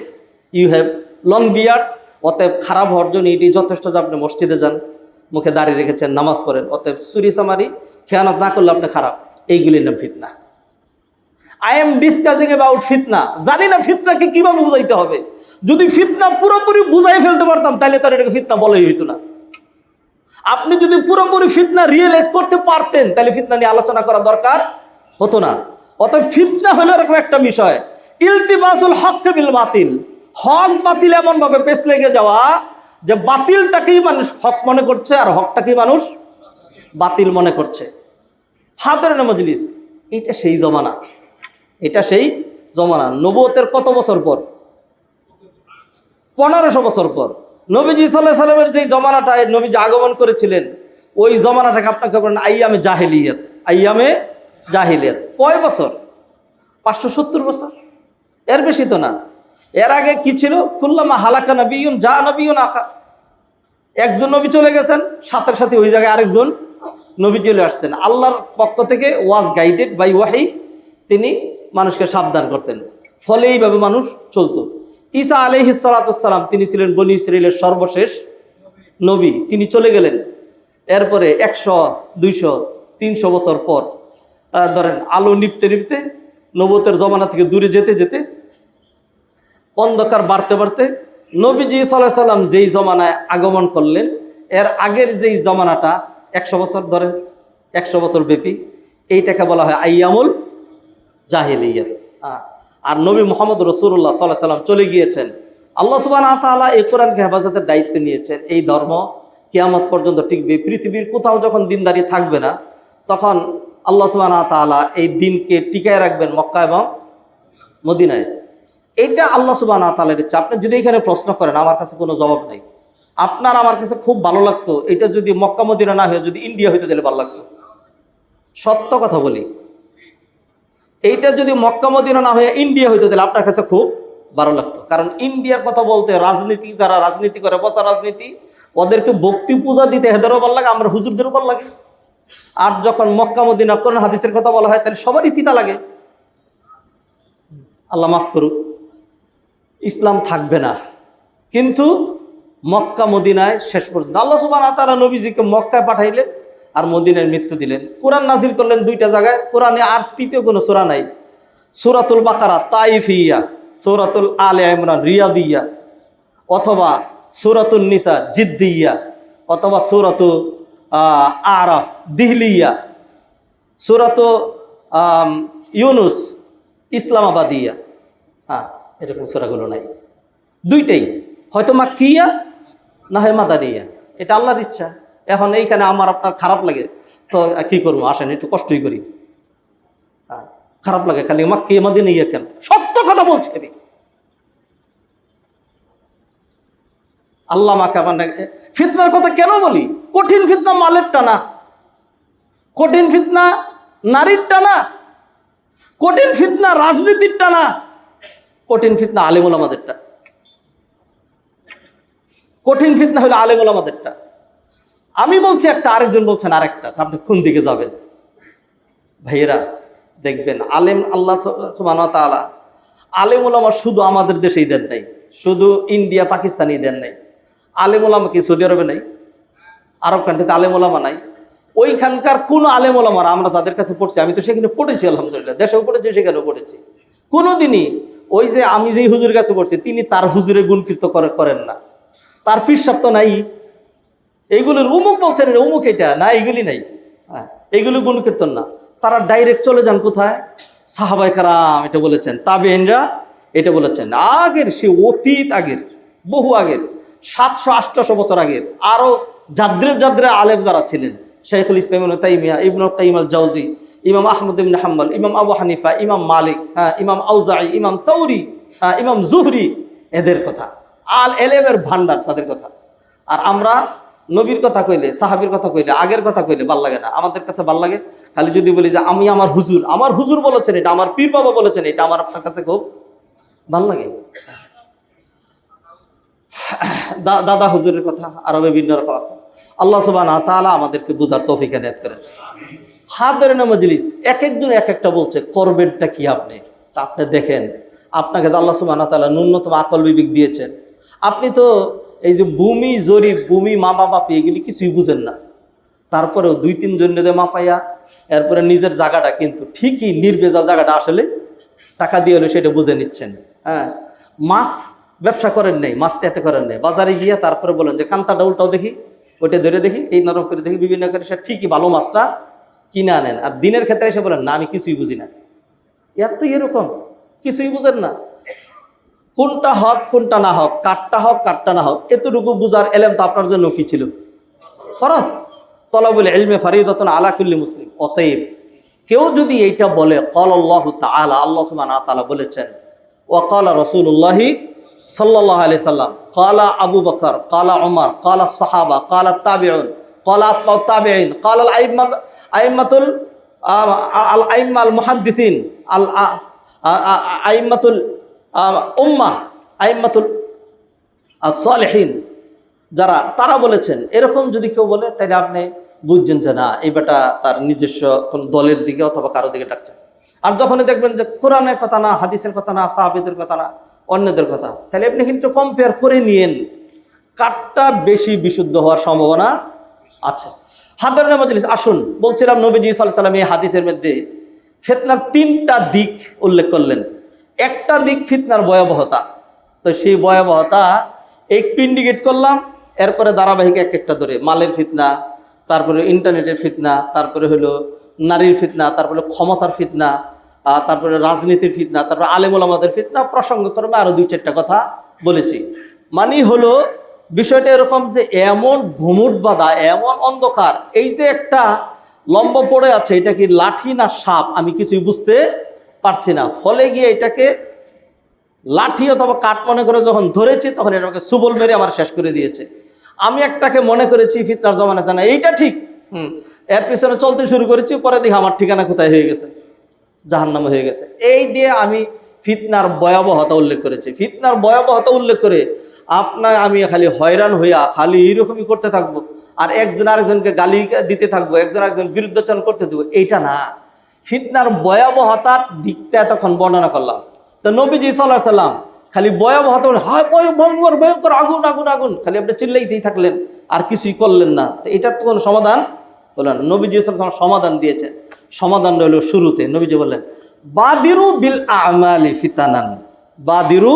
you have long beard, অতএব খারাপ হওয়ার জন্য এটি যথেষ্ট যে আপনি মসজিদে যান, মুখে দাঁড়িয়ে রেখেছেন, নামাজ পড়েন, অতএব চুরি চামারি খেয়ানত না করলে আপনি খারাপ। এইগুলির নাম ফিতনা। আই এম ডিসকাসিং অ্যাবাউট ফিতনা। জানি না ফিতনাকে কিভাবে বুঝাইতে হবে। যদি ফিতনা পুরোপুরি বুঝাই ফেলতে পারতাম তাহলে তার এটাকে ফিতনা বলাই হইতো না। আপনি যদি পুরোপুরি ফিতনা রিয়েলাইজ করতে পারতেন তাহলে ফিতনা নিয়ে আলোচনা করা দরকার হতো না। অতএব ফিতনা হলো এরকম একটা বিষয়, ইলতিবাসুল হক বিল বাতিল, হক বাতিল এমন ভাবে পেছ লেগে যাওয়া যে বাতিলটাকেই মানুষ হক মনে করছে আর হকটাকেই মানুষ বাতিল মনে করছে। হাদিরের মজলিস, এটা সেই জমানা, এটা সেই জমানা। নবুয়তের কত বছর পর? 1500 বছর পর। নবীজি সাল্লাল্লাহু আলাইহি সাল্লামের যেই জমানাটায় নবীজি আগমন করেছিলেন, ওই জমানাটাকে আপনাকে বলেন আইয়ামে জাহেলিয়াত। আইয়ামে জাহেলিয়াত কয় বছর? 570 বছর, এর বেশি তো না। এর আগে কি ছিল? কুল্লামা হালাকা নবিয়ুন যা নবিয়ুন আখা, একজন নবী চলে গেছেন, সাথে সাথে ওই জায়গায় আরেকজন নবী চলে আসতেন। আল্লাহর পক্ষ থেকে ওয়াজ গাইডেড বাই ওয়াহি, তিনি মানুষকে সাবধান করতেন, ফলে এইভাবে মানুষ চলতো। ঈসা আলাইহিস সালাতুস সালাম, তিনি ছিলেন বনী ইসরাইলের সর্বশেষ নবী, তিনি চলে গেলেন। এরপরে 100, 200, 300 বছর পর ধরেন আলো নিপতে নিপতে নবুয়তের জমানা থেকে দূরে যেতে যেতে অন্ধকার বাড়তে বাড়তে নবীজি সাল্লাল্লাহু আলাইহি সাল্লাম যেই জমানায় আগমন করলেন, এর আগের যেই জমানাটা 100 বছর ধরে, 100 বছর ব্যাপী, এইটাকে বলা হয় আইয়ামুল জাহেলিয়াত। আর নবী মুহাম্মদ রাসূলুল্লাহ সাল্লাল্লাহু আলাইহি সাল্লাম চলে গিয়েছেন। আল্লাহ সুবহানাহু ওয়া তাআলা এই কোরআনকে হেফাজতের দায়িত্ব নিয়েছেন। এই ধর্ম কিয়ামত পর্যন্ত টিকবে। পৃথিবীর কোথাও যখন দিনদারি থাকবে না, তখন আল্লাহ সুবহানাহু ওয়া তাআলা এই দিনকে টিকায় রাখবেন মক্কা এবং মদিনায়। এইটা আল্লাহ সুবহানাহু ওয়া তাআলার ইচ্ছা। আপনি যদি এখানে প্রশ্ন করেন, আমার কাছে কোনো জবাব নাই। আপনার আমার কাছে খুব ভালো লাগতো এটা যদি মক্কা মদিনা না হয়ে যদি ইন্ডিয়া হইতে দিলে ভালো লাগতো। সত্য কথা বলি, এইটা যদি মক্কা মদিনা না হয়ে ইন্ডিয়া হইতে দিলে আপনার কাছে খুব ভালো লাগতো। কারণ ইন্ডিয়ার কথা বলতে রাজনীতি, যারা রাজনীতি করে, বসা রাজনীতি, ওদেরকে ভক্তি পূজা দিতে এদেরও ভালো লাগে, আমরা হুজুরদেরও ভালো লাগে। আর যখন মক্কা মদিনা কোরআন হাদিসের কথা বলা হয় তাহলে সবারই তিতা লাগে। আল্লাহ মাফ করুক, ইসলাম থাকবে না। কিন্তু মক্কা মদিনায় শেষ পর্যন্ত আল্লাহ সুবহানাহু ওয়া তাআলা নবীজিকে মক্কায় পাঠাইলেন আর মদিনায় মৃত্যু দিলেন। কোরআন নাজিল করলেন 2টা জায়গায়, কোরআনে আর তৃতীয় কোনো সূরা নাই। সূরাতুল বাকারা তাইফিয়া, সূরাতুল আলে ইমরান রিয়াদিয়া, অথবা সূরাতুন নিসা জিদ্দিয়া, অথবা সূরাতু আরাফ দিহলিয়া, সূরাতু ইউনুস ইসলামাবাদিয়া। এরকম সূরাগুলো নাই। 2টাই হয়তো মাক্কিয়া না হয় মাদানিয়া, এটা আল্লাহর ইচ্ছা। এখন এইখানে আমার আপনার খারাপ লাগে তো কি করবো, আসেন একটু কষ্টই করি। খারাপ লাগে খালি মাক্কিয়া মাদানিয়া কেন? সত্য কথা বলছি আমি। আল্লাহ মাকে মানে ফিতনার কথা কেন বলি? কঠিন ফিতনা মালেরটা না, কঠিন ফিতনা নারীরটা না, কঠিন ফিতনা রাজনীতিরটা না, কঠিন ফিতনা আলেম ওলামাদেরটা। কঠিন ফিতনা হলো আলেম ওলামাদেরটা। আমি বলছি একটা, আরেকজন বলছেন আরেকটা, তা আপনি কোন দিকে যাবেন? ভাইয়েরা দেখবেন, আলেম আল্লাহ সুবহানাহু ওয়া তাআলা আলেম ওলামা শুধু আমাদের দেশেই দেন নাই, শুধু ইন্ডিয়া পাকিস্তানি দেন নাই। আলেম ওলামা কি সৌদি আরবে নাই? আরব কান্ট্রিতে আলেম ওলামা নাই? ওইখানকার কোন আলেম ওলামারা আমরা যাদের কাছে পড়ছি, আমি তো সেখানে পড়েছি আলহামদুলিল্লাহ, দেশেও পড়েছি সেখানেও পড়েছি, কোনোদিনই ওই যে আমি যেই হুজুরের কাছে পড়ছি তিনি তার হুজুরে গুণকীর্ত করেন না, তার পীরসাব তো নাই, এইগুলোর উমুক বলছেন এটা উমুক, এটা না, এইগুলি নাই। হ্যাঁ, এইগুলো গুণকীর্তন না। তারা ডাইরেক্ট চলে যান কোথায়? সাহাবায়ে কেরাম এটা বলেছেন, তাবেঈনরা এটা বলেছেন, আগের সে অতীত আগের বহু আগের 700-800 বছর আগের। আরও জাদ্রে আলেম যারা ছিলেন, শাইখুল ইসলাম ইবনে তাইমিয়া, ইবনুল কাইয়িম আল জাওজি, ইমাম আহমদ ইবনে হাম্বল, ইমাম আবু হানিফা, ইমাম মালিক, ইমাম আউজাঈ, ইমাম সাউরি, ইমাম জুহরি, এদের কথা, আল এলেমের ভান্ডার, তাদের কথা। আর আমরা নবীর কথা কইলে, সাহাবীর কথা কইলে, আগের কথা কইলে ভাল লাগে না, আমাদের কাছে ভাল লাগে খালি যদি বলি যে আমি আমার হুজুর বলেছেন এটা, আমার পীর বাবা বলেছেন এটা, আমার আপনার কাছে খুব ভাল লাগে। দাদা হুজুরের কথা আরো বিভিন্ন রকম আছে। আল্লাহ সুবহানাহু ওয়া তাআলা আমাদেরকে বুঝার তৌফিক এনায়েত করেন। হাদিরিন মজলিস, এক একজন এক একটা বলছে, করবেনটা কি আপনি? তা আপনি দেখেন, আপনাকে আল্লাহ সুবহানাহু ওয়া তাআলা ন্যূনতম আকল বিবেক দিয়েছেন। আপনি তো এই যে ভূমি জরিপ, ভূমি মাপামাপি, এগুলি কিছুই বুঝেন না। তারপরেও 2-3 জনের মাপাইয়া এরপরে নিজের জায়গাটা কিন্তু ঠিকই নির্ভেজাল জায়গাটা আসলে টাকা দিয়ে হলে সেটা বুঝে নিচ্ছেন। হ্যাঁ, মাছ ব্যবসা করেন নাই, মাছটা এতে করেন নাই, বাজারে গিয়ে তারপরে বলেন যে কান্তাটা উল্টাও দেখি, ওইটা ধরে দেখি, এই নরম করে দেখি, বিভিন্ন করে সে ঠিকই ভালো মাছটা কিনে আনেন। আর দিনের ক্ষেত্রে এসে বলেন না আমি কিছুই বুঝি না। এত এরকম কিছুই বুঝেন না, কোনটা হক কোনটা না হক, কাটটা না হোক, এতটুকু বুঝার এলেম তো আপনার জন্য কি ছিল? ফরজ। তলাবুল ইলমে ফরিদাতুন আলা কুল্লি মুসলিম। অতএব কেউ যদি এইটা বলে ক্বালাল্লাহু তাআলা, আল্লাহ সুবহানাহু ওয়া তাআলা বলেছেন, ওয়া ক্বালা রাসূলুল্লাহি সাল্লাল্লাহু আলাইহি সাল্লাম, ক্বালা আবু বকর, ক্বালা উমর, ক্বালা সাহাবা, ক্বালা তাবিউন, ক্বালা আতবাউ তাবিঈন, ক্বালা আল আইম্মাল মুহাদ্দিসিন, আল আইম্মাতুল উম্মাহ, আইম্মাতুল সালেহিন, যারা তারা বলেছেন। এরকম যদি কেউ বলে তাহলে আপনি বুঝছেন যে না, এই বেটা তার নিজস্ব কোন দলের দিকে অথবা কারো দিকে ডাকছে। আর যখনই দেখবেন যে কোরআনের কথা না, হাদিসের কথা না, সাহাবীদের কথা না, অন্যদের কথা, তাহলে আপনি কিন্তু কম্পেয়ার করে নিয়েন কারটা বেশি বিশুদ্ধ হওয়ার সম্ভাবনা আছে। হাদিরিন মজলিস, আসুন, বলছিলাম নবীজি সাল্লাল্লাহু আলাইহি ওয়াসাল্লাম এই হাদিসের মধ্যে ফিতনার 3টা দিক উল্লেখ করলেন। একটা দিক ফিতনার ভয়াবহতা, তো সেই ভয়াবহতা একটু ইন্ডিকেট করলাম, এরপরে ধারাবাহিক এক একটা ধরে মালের ফিতনা, তারপরে ইন্টারনেটের ফিতনা, তারপরে হলো নারীর ফিতনা, তারপরে ক্ষমতার ফিতনা, তারপরে রাজনীতির ফিতনা, তারপরে আলেম ওলামাদের ফিতনা, প্রসঙ্গক্রমে আরো 2-4টা কথা বলেছি। মানে হলো বিষয়টা এরকম যে এমন ঘুমুট বাঁধা, এমন অন্ধকার, এই যে একটা লম্বা পড়ে আছে, এটা কি লাঠি না সাপ আমি কিছুই বুঝতে পারছি না। ফলে গিয়ে এটাকে লাঠি অথবা কাঠ মনে করে যখন ধরেছি, তখন এটাকে সুবল মেরে আমার শেষ করে দিয়েছে। আমি একটাকে মনে করেছি ফিতনার জমানা জানা এইটা ঠিক, এর পিছনে চলতে শুরু করেছি, পরে দেখি আমার ঠিকানা কোথায় হয়ে গেছে, জাহান্নামে হয়ে গেছে। এই দিয়ে আমি ফিতনার ভয়াবহতা উল্লেখ করেছি। ফিতনার ভয়াবহতা উল্লেখ করে আমি খালি হয়রান হইয়া খালি এইরকমই করতে থাকবো, আর একজন আরেকজনকে গালি দিতে থাকবো, একজন আরেকজন বিরুদ্ধাচরণ করতে দেবো, এইটা না। ফিতনার ভয়াবহতার দিকটা তখন বর্ণনা করলাম। তো নবীজি সাল্লাল্লাহু আলাইহি সাল্লাম খালি ভয়াবহতা, হায় ভয়ঙ্কর ভয়ঙ্কর, আগুন আগুন আগুন, খালি আপনি চিল্লাইতেই থাকলেন আর কিছুই করলেন না। তো এটার তো কোনো সমাধান বললেন না। নবীজি সাল্লাল্লাহু আলাইহি সাল্লাম সমাধান দিয়েছেন। সমাধানটা হলো শুরুতে নবীজি বললেন, বাদিরু বিল আমালি ফিতানান। বাদিরু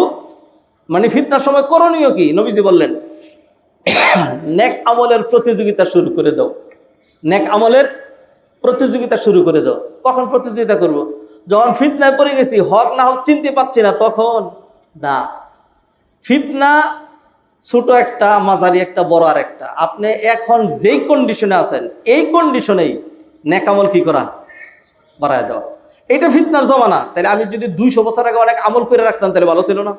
মানে ফিতনার সময় করণীয় কি? নবীজি বললেন, নেক আমলের প্রতিযোগিতা শুরু করে দাও। নেক আমলের প্রতিযোগিতা শুরু করে দাও। কখন প্রতিযোগিতা করব? যখন ফিতনায় পড়ে গেছি, হক না হক চিনতে পারছি না, তখন না। ফিতনা ছোট একটা, মাঝারি একটা, বড় আর একটা। আপনি এখন যেই কন্ডিশনে আছেন, এই কন্ডিশনেই নেক আমল কি করা? বাড়ায় দেওয়া। এটা ফিতনার জমানা। তাহলে আমি যদি 200 বছর আগে অনেক আমল করে রাখতাম তাহলে ভালো ছিল না?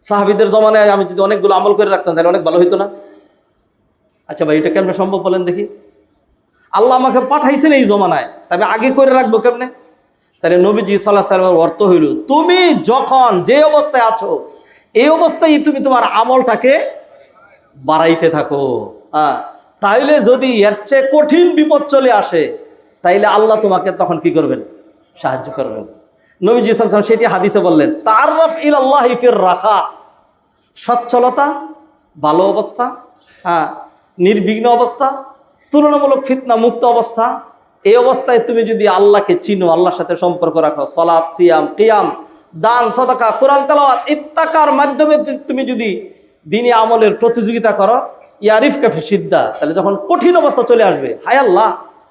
সাহাবীদের জমানায় আমি যদি অনেকগুলো আমল করে রাখতাম তাহলে অনেক ভালো হইতো না? আচ্ছা ভাই, এটা কেমনে সম্ভব বলেন দেখি? আল্লাহ আমাকে পাঠাইছেন এই জমানায়, তবে আগে করে রাখবো কেমনে? তাহলে নবীজি সাল্লাল্লাহু আলাইহি ওয়াসাল্লামের অর্থ হইল, তুমি যখন যে অবস্থায় আছো, এই অবস্থায় তুমি তোমার আমলটাকে বাড়াইতে থাকো। তাইলে যদি এর চেয়ে কঠিন বিপদ চলে আসে, তাইলে আল্লাহ তোমাকে তখন কি করবেন? সাহায্য করবেন। নবীজি সাল্লাল্লাহু আলাইহি ওয়াসাল্লাম সেটি হাদিসে বললেন, তাআররাফ ইলাল্লাহি ফির রাখা। সচ্ছলতা, ভালো অবস্থা, নির্বিঘ্ন অবস্থা, তুলনামূলক ফিতনা মুক্ত অবস্থা, এই অবস্থায় তুমি যদি আল্লাহকে চিনো, আল্লাহর সাথে সম্পর্ক রাখো, সালাত, সিয়াম, কিয়াম, দান, সাদাকা, কোরআন তেলাওয়াত ইত্তাকার মাধ্যমে তুমি যদি দ্বীনি আমলের প্রতিযোগিতা করো, ইয়ারিফকা ফি সিদ্দা, তাহলে যখন কঠিন অবস্থা চলে আসবে, হায় আল্লাহ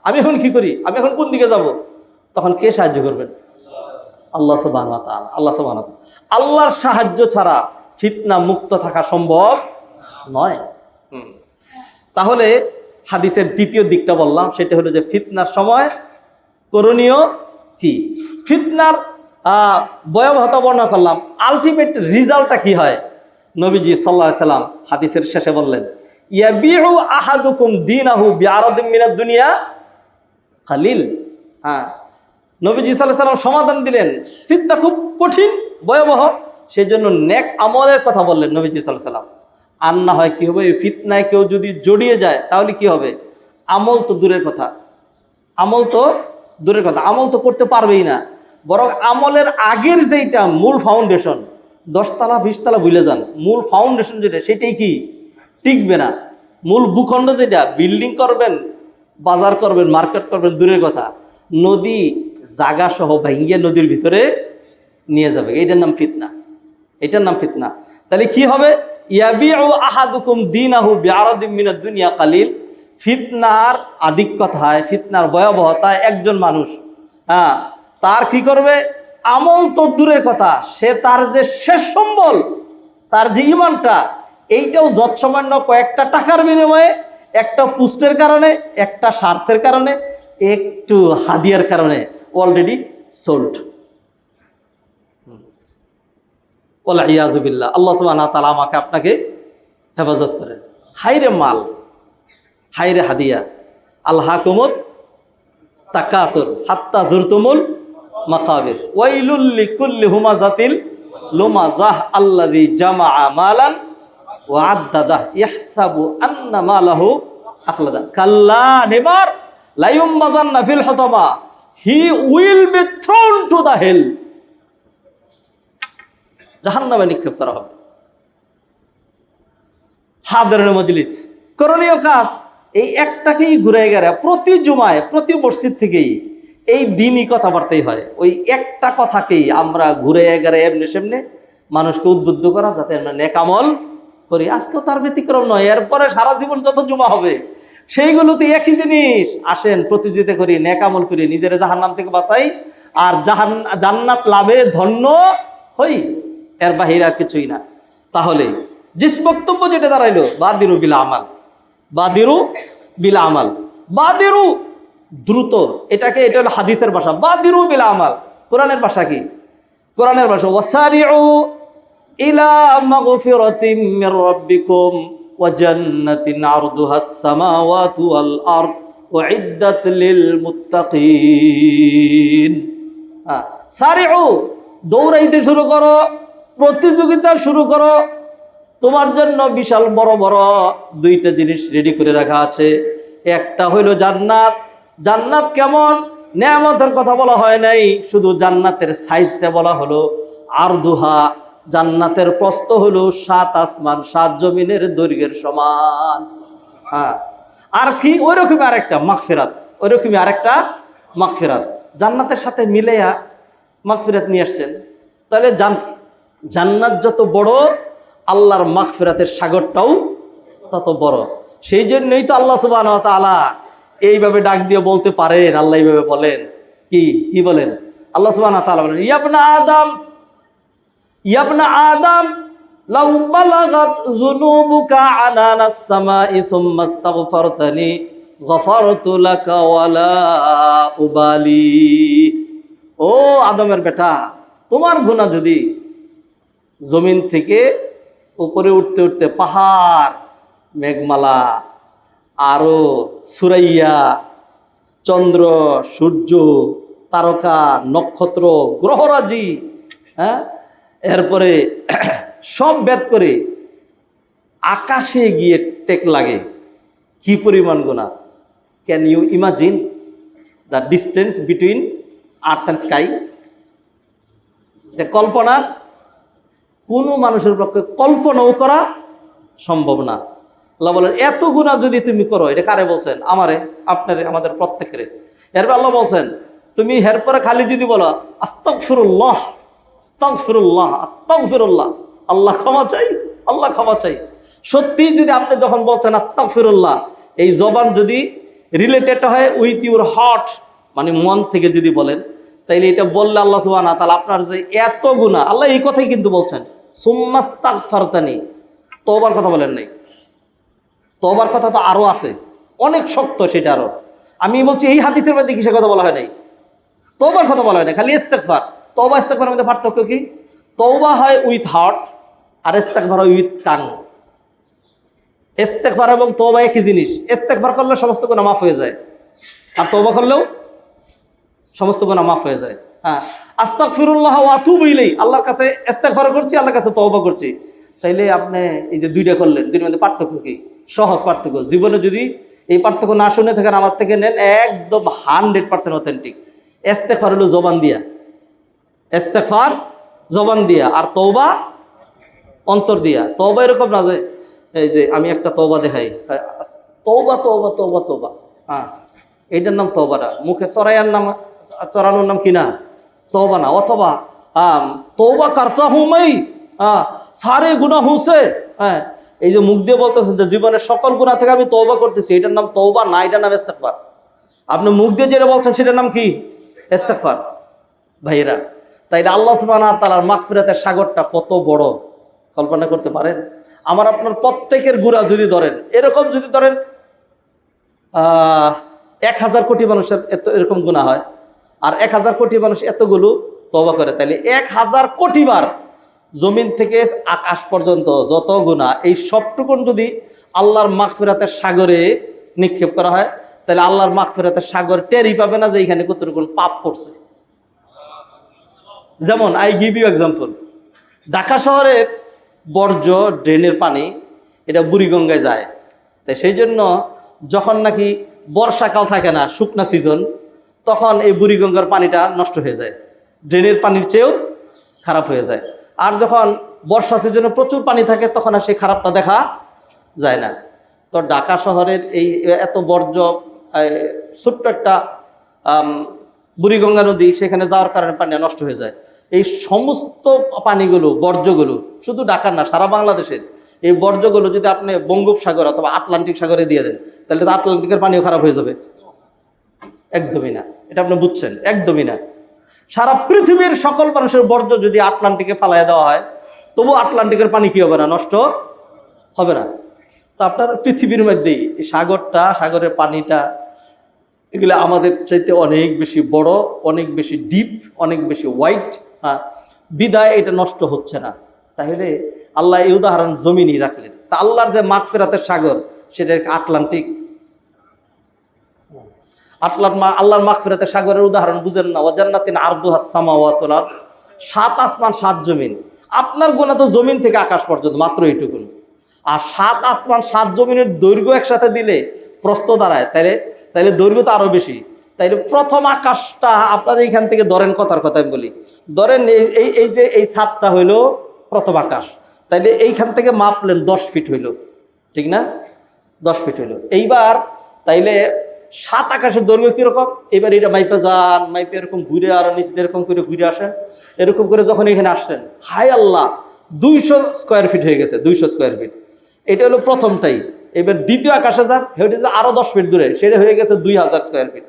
আমি এখন কি করি, আমি এখন কোন দিকে যাব, তখন কে সাহায্য করবেন? আল্লাহ সুবহানাহু ওয়া তাআলা। আল্লাহ সুবহানাহু ওয়া তাআলা। আল্লাহর সাহায্য ছাড়া ফিতনা মুক্ত থাকা সম্ভব নয়। তাহলে হাদিসের দ্বিতীয় দিকটা বললাম, সেটা হলো যে ফিতনার সময় করণীয় কি, ফিতনার ভয়াবহতা বর্ণনা করলাম, আলটিমেট রেজাল্টটা কি হয়। নবীজি সাল্লাল্লাহু আলাইহি সাল্লাম হাদিসের শেষে বললেন, ইয়াবিউ আহাদুকুম দীনাহু বিআরাদিন মিনাদ দুনিয়া কালিল। নবীজি সাল্লাল্লাহু আলাইহি সাল্লাম সমাধান দিলেন, ফিতনা খুব কঠিন ভয়াবহ, সেই জন্য নেক আমলের কথা বললেন নবীজি সাল্লাল্লাহু আলাইহি সাল্লাম। আর না হয় কি হবে, এই ফিতনায় কেউ যদি জড়িয়ে যায় তাহলে কি হবে, আমল তো দূরের কথা, আমল তো করতে পারবেই না, বরং আমলের আগের যেটা মূল ফাউন্ডেশন, 10 তলা 20 তলা ভুলে যান, মূল ফাউন্ডেশন যেটা সেটাই কি টিকবে না। মূল ভূখণ্ড যেটা, বিল্ডিং করবেন, বাজার করবেন, মার্কেট করবেন দূরের কথা, নদী জাগা সহ ভাঙ্গিয়ে নদীর ভিতরে নিয়ে যাবে, এটার নাম ফিতনা। তাহলে কি হবে, ইয়াবিউ আহাদুকুম দীনাহু বিআরাদিন মিনাদ দুনিয়া কালিল। ফিতনার আধিক্যতায়, ফিতনার ভয়াবহতায় একজন মানুষ তার কি করবে, আমল তো দূরের কথা, সে তার যে শেষ সম্বল, তার যে ঈমানটা, এইটাও যৎসামান্য কয়েকটা টাকার বিনিময়ে, একটা পোস্টের কারণে, একটা স্বার্থের কারণে, একটু হাদিয়ার কারণে অলরেডি সোল্ড। ওয়াল ইয়াযু বিল্লাহ। আল্লাহ সুবহানাহু ওয়া তাআলা আমাকে আপনাকে হেফাজত করেন। হাইরে মাল, হাইরে হাদিয়া, আলহাকুমুত তাকাসুর হাত্তা জুরতুমুল মাকাবির ওয়াইলুল লিকুল্লি হুমাযাতিল লুমাযাহ আল্লাযী জামাআ মালান ওয়া আদ্দাদাহ ইয়াহসাবু আন্না মালাহু আখলাদা কাল্লা নেভার লা ইউমযান্না ফিল হুতামা he will be thrown to the hell. জাহান্নামে নিক্ষেপ করা হবে। হাদরের মজলিস, করণীয় কাজ এই একটাকেই ঘুরে গেলে প্রতি জুমায়, প্রতি মসজিদ থেকেই এই দিনই কথাবার্তাই হয়, ওই একটা কথাকেই আমরা ঘুরে গেলে এমনি সেমনি মানুষকে উদ্বুদ্ধ করা, যাতে আমরা নেক আমল করি। আজকেও তার ব্যতিক্রম নয়, এরপরে সারা জীবন যত জুমা হবে সেইগুলোতে একই জিনিস। আসেন প্রতিযোগিতা করি, নেক আমল করি, নিজের জাহান্নাম থেকে বাঁচাই, আর জান্নাত লাভে ধন্য হই, এর বাহিরে আর কিছুই না। তাহলে জিস বক্তব্য যেটা দাঁড়াইলো, বাদিরু বিল আমাল, বাদিরু বিল আমাল, বাদিরু দ্রুত, এটা হলো হাদিসের ভাষা। বাদিরু বিল আমাল কোরআনের ভাষা কি? কোরআনের ভাষা ওয়াসারিউ ইলা মাগফিরাতিম মির রাব্বিকুম ওয়া জান্নাতিন আরদুহাস সামাওয়াতু ওয়াল আরদ উইদ্দাত লিল মুত্তাকিন। সারিউ, দৌড়াইতে শুরু করো, প্রতিযোগিতা শুরু করো, তোমার জন্য বিশাল বড় বড় দুইটা জিনিস রেডি করে রাখা আছে। একটা হইল জান্নাত। জান্নাত কেমন, নেয়ামতের কথা বলা হয় নাই, শুধু জান্নাতের সাইজটা বলা হলো। আরদুহা, জান্নাতের প্রস্থ হলো 7 আসমান 7 জমিনের দৈর্ঘ্যের সমান। আর কি ওইরকমই আরেকটা মাগফিরাত, ওইরকমই আরেকটা মাগফিরাত, জান্নাতের সাথে মিলেয়া মাগফিরাত নিয়ে আসছেন। তাহলে জান্নাত যত বড়, আল্লাহর মাগফিরাতের সাগরটাও তত বড়। সেই জন্যই তো আল্লাহ সুবহানাহু ওয়া তাআলা এইভাবে ডাক দিয়ে বলতে পারেন। আল্লাহ এইভাবে বলেন, কি বলেন? আল্লাহ সুবহানাহু ওয়া তাআলা বলেন, ইয়াবনা আদম লাউ বালাগাত যুনুবুকা আনানাস সামাই সুম্মা আস্তাগফারতানি গফারতু লাকা ওয়ালা উবালি। ও আদমের বেটা, তোমার গুনাহ যদি জমিন থেকে উপরে উঠতে উঠতে পাহাড়, মেঘমালা, আরো সুরাইয়া, চন্দ্র, সূর্য, তারকা, নক্ষত্র, গ্রহরাজি, এরপরে সব ভেদ করে আকাশে গিয়ে টেক লাগে, কি পরিমাণ গুনাহ। Can you imagine the distance between earth and sky? কল্পনার কোনো মানুষের পক্ষে কল্পনাও করা সম্ভব না। আল্লাহ বলেন, এত গুনাহ যদি তুমি করো, এটা কারে বলছেন? আমারে, আপনারে, আমাদের প্রত্যেকের। এরপর আল্লাহ বলছেন, তুমি এরপরে খালি যদি বলো আস্তাগফিরুল্লাহ, আস্তাগফিরুল্লাহ, আস্তাগফিরুল্লাহ, আল্লাহ ক্ষমা চাই, আল্লাহ ক্ষমা চাই, সত্যি যদি আপনি যখন বলছেন আস্তাগফিরুল্লাহ, এই জবান যদি রিলেটেড হয় উইথ ইউর হার্ট, মানে মন থেকে যদি বলেন, তাইলে এটা বললে আল্লাহ সুবহানাহু ওয়া তাআলা আপনার যে এত গুনাহ, আল্লাহ এই কথাই কিন্তু বলছেন, সুম্মাস্তাগফারতানি, তওবার কথা বলেন নাই। তওবার কথা তো আরও আছে, অনেক শক্ত সেটা আরও। আমি বলছি এই হাদিসের মধ্যে কিসের কথা বলা হয় নাই, তওবার কথা বলা হয় না, খালি ইস্তেগফার। তওবা ইস্তেগফারের মধ্যে পার্থক্য কি? তওবা হয় উইথ হার্ট, আর ইস্তেগফার হয় উইথ টাং। ইস্তেগফার এবং তওবা একই জিনিস। ইস্তেগফার করলে সমস্ত গুনাহ মাফ হয়ে যায়, আর তওবা করলেও সমস্ত গুনাহ মাফ হয়ে যায়। হ্যাঁ, আস্তাগফিরুল্লাহ ওয়া আতুবু ইলাইহি, আল্লাহর কাছে ইস্তেগফার করছি, আল্লাহর কাছে তওবা করছি। তাইলে আপনি এই যে দুইটা করলেন, দুইটার মধ্যে পার্থক্য কি? সহজ পার্থক্য। জীবনে যদি এই পার্থক্য না শুনে থাকেন, আমার থেকে নেন, একদম 100% অথেন্টিক। ইস্তেগফার হলো জবান দিয়া, ইস্তেগফার জবান দিয়া, আর তওবা অন্তর দিয়া। তওবা এরকম না যে এই যে আমি একটা তওবা দেখাই, তওবা তওবা তওবা তওবা, হ্যাঁ এইটার নাম তওবা না। মুখে চড়াইয়ার নাম, চড়ানোর নাম কি না? তওবা না। অথবা তওবা করতা হুঁ मैं, সারে গুনাহ হুঁসে, হ্যাঁ এই যে মুখ দিয়ে বলতেছে যে জীবনের সকল গুনাহ থেকে আমি তওবা করতেছি, এটার নাম তওবা না, এটার নাম ইস্তেগফার। আপনি মুখ দিয়ে যেটা বলছেন সেটার নাম কি? ইস্তেগফার। ভাইরা, তাইলে আল্লাহ সুবহানাহু ওয়া তাআলার মাগফিরাতের সাগরটা কত বড় কল্পনা করতে পারেন? আমার আপনার প্রত্যেকের গুনাহ যদি ধরেন, এরকম যদি ধরেন 1000 কোটি মানুষের এত এরকম গুনাহ হয়, আর 1000 কোটি মানুষ এতগুলো তওবা করে, তাইলে 1000 কোটি বার জমিন থেকে আকাশ পর্যন্ত যত গুনাহ, এই সবটুকুন যদি আল্লাহর মাগফিরাতের সাগরে নিক্ষেপ করা হয়, তাহলে আল্লাহর মাগফিরাতের সাগর টেরই পাবে না যে এখানে কতটুকু পাপ পড়ছে। যেমন I give you example, Dhaka শহরের বর্জ্য ড্রেনের পানি এটা বুড়িগঙ্গায় যায়। তাই সেই জন্য যখন নাকি বর্ষাকাল থাকে না, শুকনা সিজন, তখন এই বুড়িগঙ্গার পানিটা নষ্ট হয়ে যায়, ড্রেনের পানির চেয়েও খারাপ হয়ে যায়। আর যখন বর্ষা সিজনে প্রচুর পানি থাকে, তখন আর সেই খারাপটা দেখা যায় না। তো ঢাকা শহরের এই এত বর্জ্য, ছোট্ট একটা বুড়িগঙ্গা নদী, সেখানে যাওয়ার কারণে পানি নষ্ট হয়ে যায়। এই সমস্ত পানিগুলো, বর্জ্যগুলো শুধু ঢাকার না, সারা বাংলাদেশের এই বর্জ্যগুলো যদি আপনি বঙ্গোপসাগর অথবা আটলান্টিক সাগরে দিয়ে দেন, তাহলে তো আটলান্টিকের পানিও খারাপ হয়ে যাবে। একদমই না, এটা আপনি বুঝছেন, একদমই না। সারা পৃথিবীর সকল মানুষের বর্জ্য যদি আটলান্টিকে ফালাইয়া দেওয়া হয়, তবু আটলান্টিকের পানি কি হবে না? নষ্ট হবে না। তো আপনার পৃথিবীর মধ্যেই এই সাগরটা, সাগরের পানিটা, এগুলো আমাদের চাইতে অনেক বেশি বড়, অনেক বেশি ডিপ, অনেক বেশি ওয়াইড, হ্যাঁ, বিদায় এটা নষ্ট হচ্ছে না। তাহলে আল্লাহ এই উদাহরণ জমিনই রাখলেন। তা আল্লাহর যে মাগফিরাতের সাগর, সেটা আটলান্টিক। আল্লাহর মাগফিরাতের সাগরের উদাহরণ বুঝেন না? ওয়াজান্নাতিন আরদুহাস সামাওয়াতুল আরদ, 7 আসমান 7 জমিন। আপনার গুনাহ তো জমিন থেকে আকাশ পর্যন্ত মাত্র এইটুকুন, আর 7 আসমান 7 জমিনের দৈর্ঘ্য একসাথে দিলে প্রস্থ দাঁড়ায়, তাইলে দৈর্ঘ্য তো আরো বেশি। তাইলে প্রথম আকাশটা আপনার এইখান থেকে ধরেন, কথার কথা আমি বলি, ধরেন এই যে এই ছাদটা হইল প্রথম আকাশ, তাইলে এইখান থেকে মাপলেন 10 ফিট হইল, ঠিক না? 10 ফিট হইল। এইবার তাইলে 7 আকাশের দৈর্ঘ্য কীরকম? এবার এটা মাইপে যান, মাইপে এরকম ঘুরে, আরো নিচে এরকম করে ঘুরে আসেন, এরকম করে যখন এখানে আসলেন, হাই আল্লাহ, 200 স্কোয়ার ফিট হয়ে গেছে, 200 স্কোয়ার ফিট। এটা হলো প্রথমটাই। এবার দ্বিতীয় আকাশে যান, সেটা যে আরো 10 ফিট দূরে, সেটা হয়ে গেছে 2000 স্কোয়ার ফিট।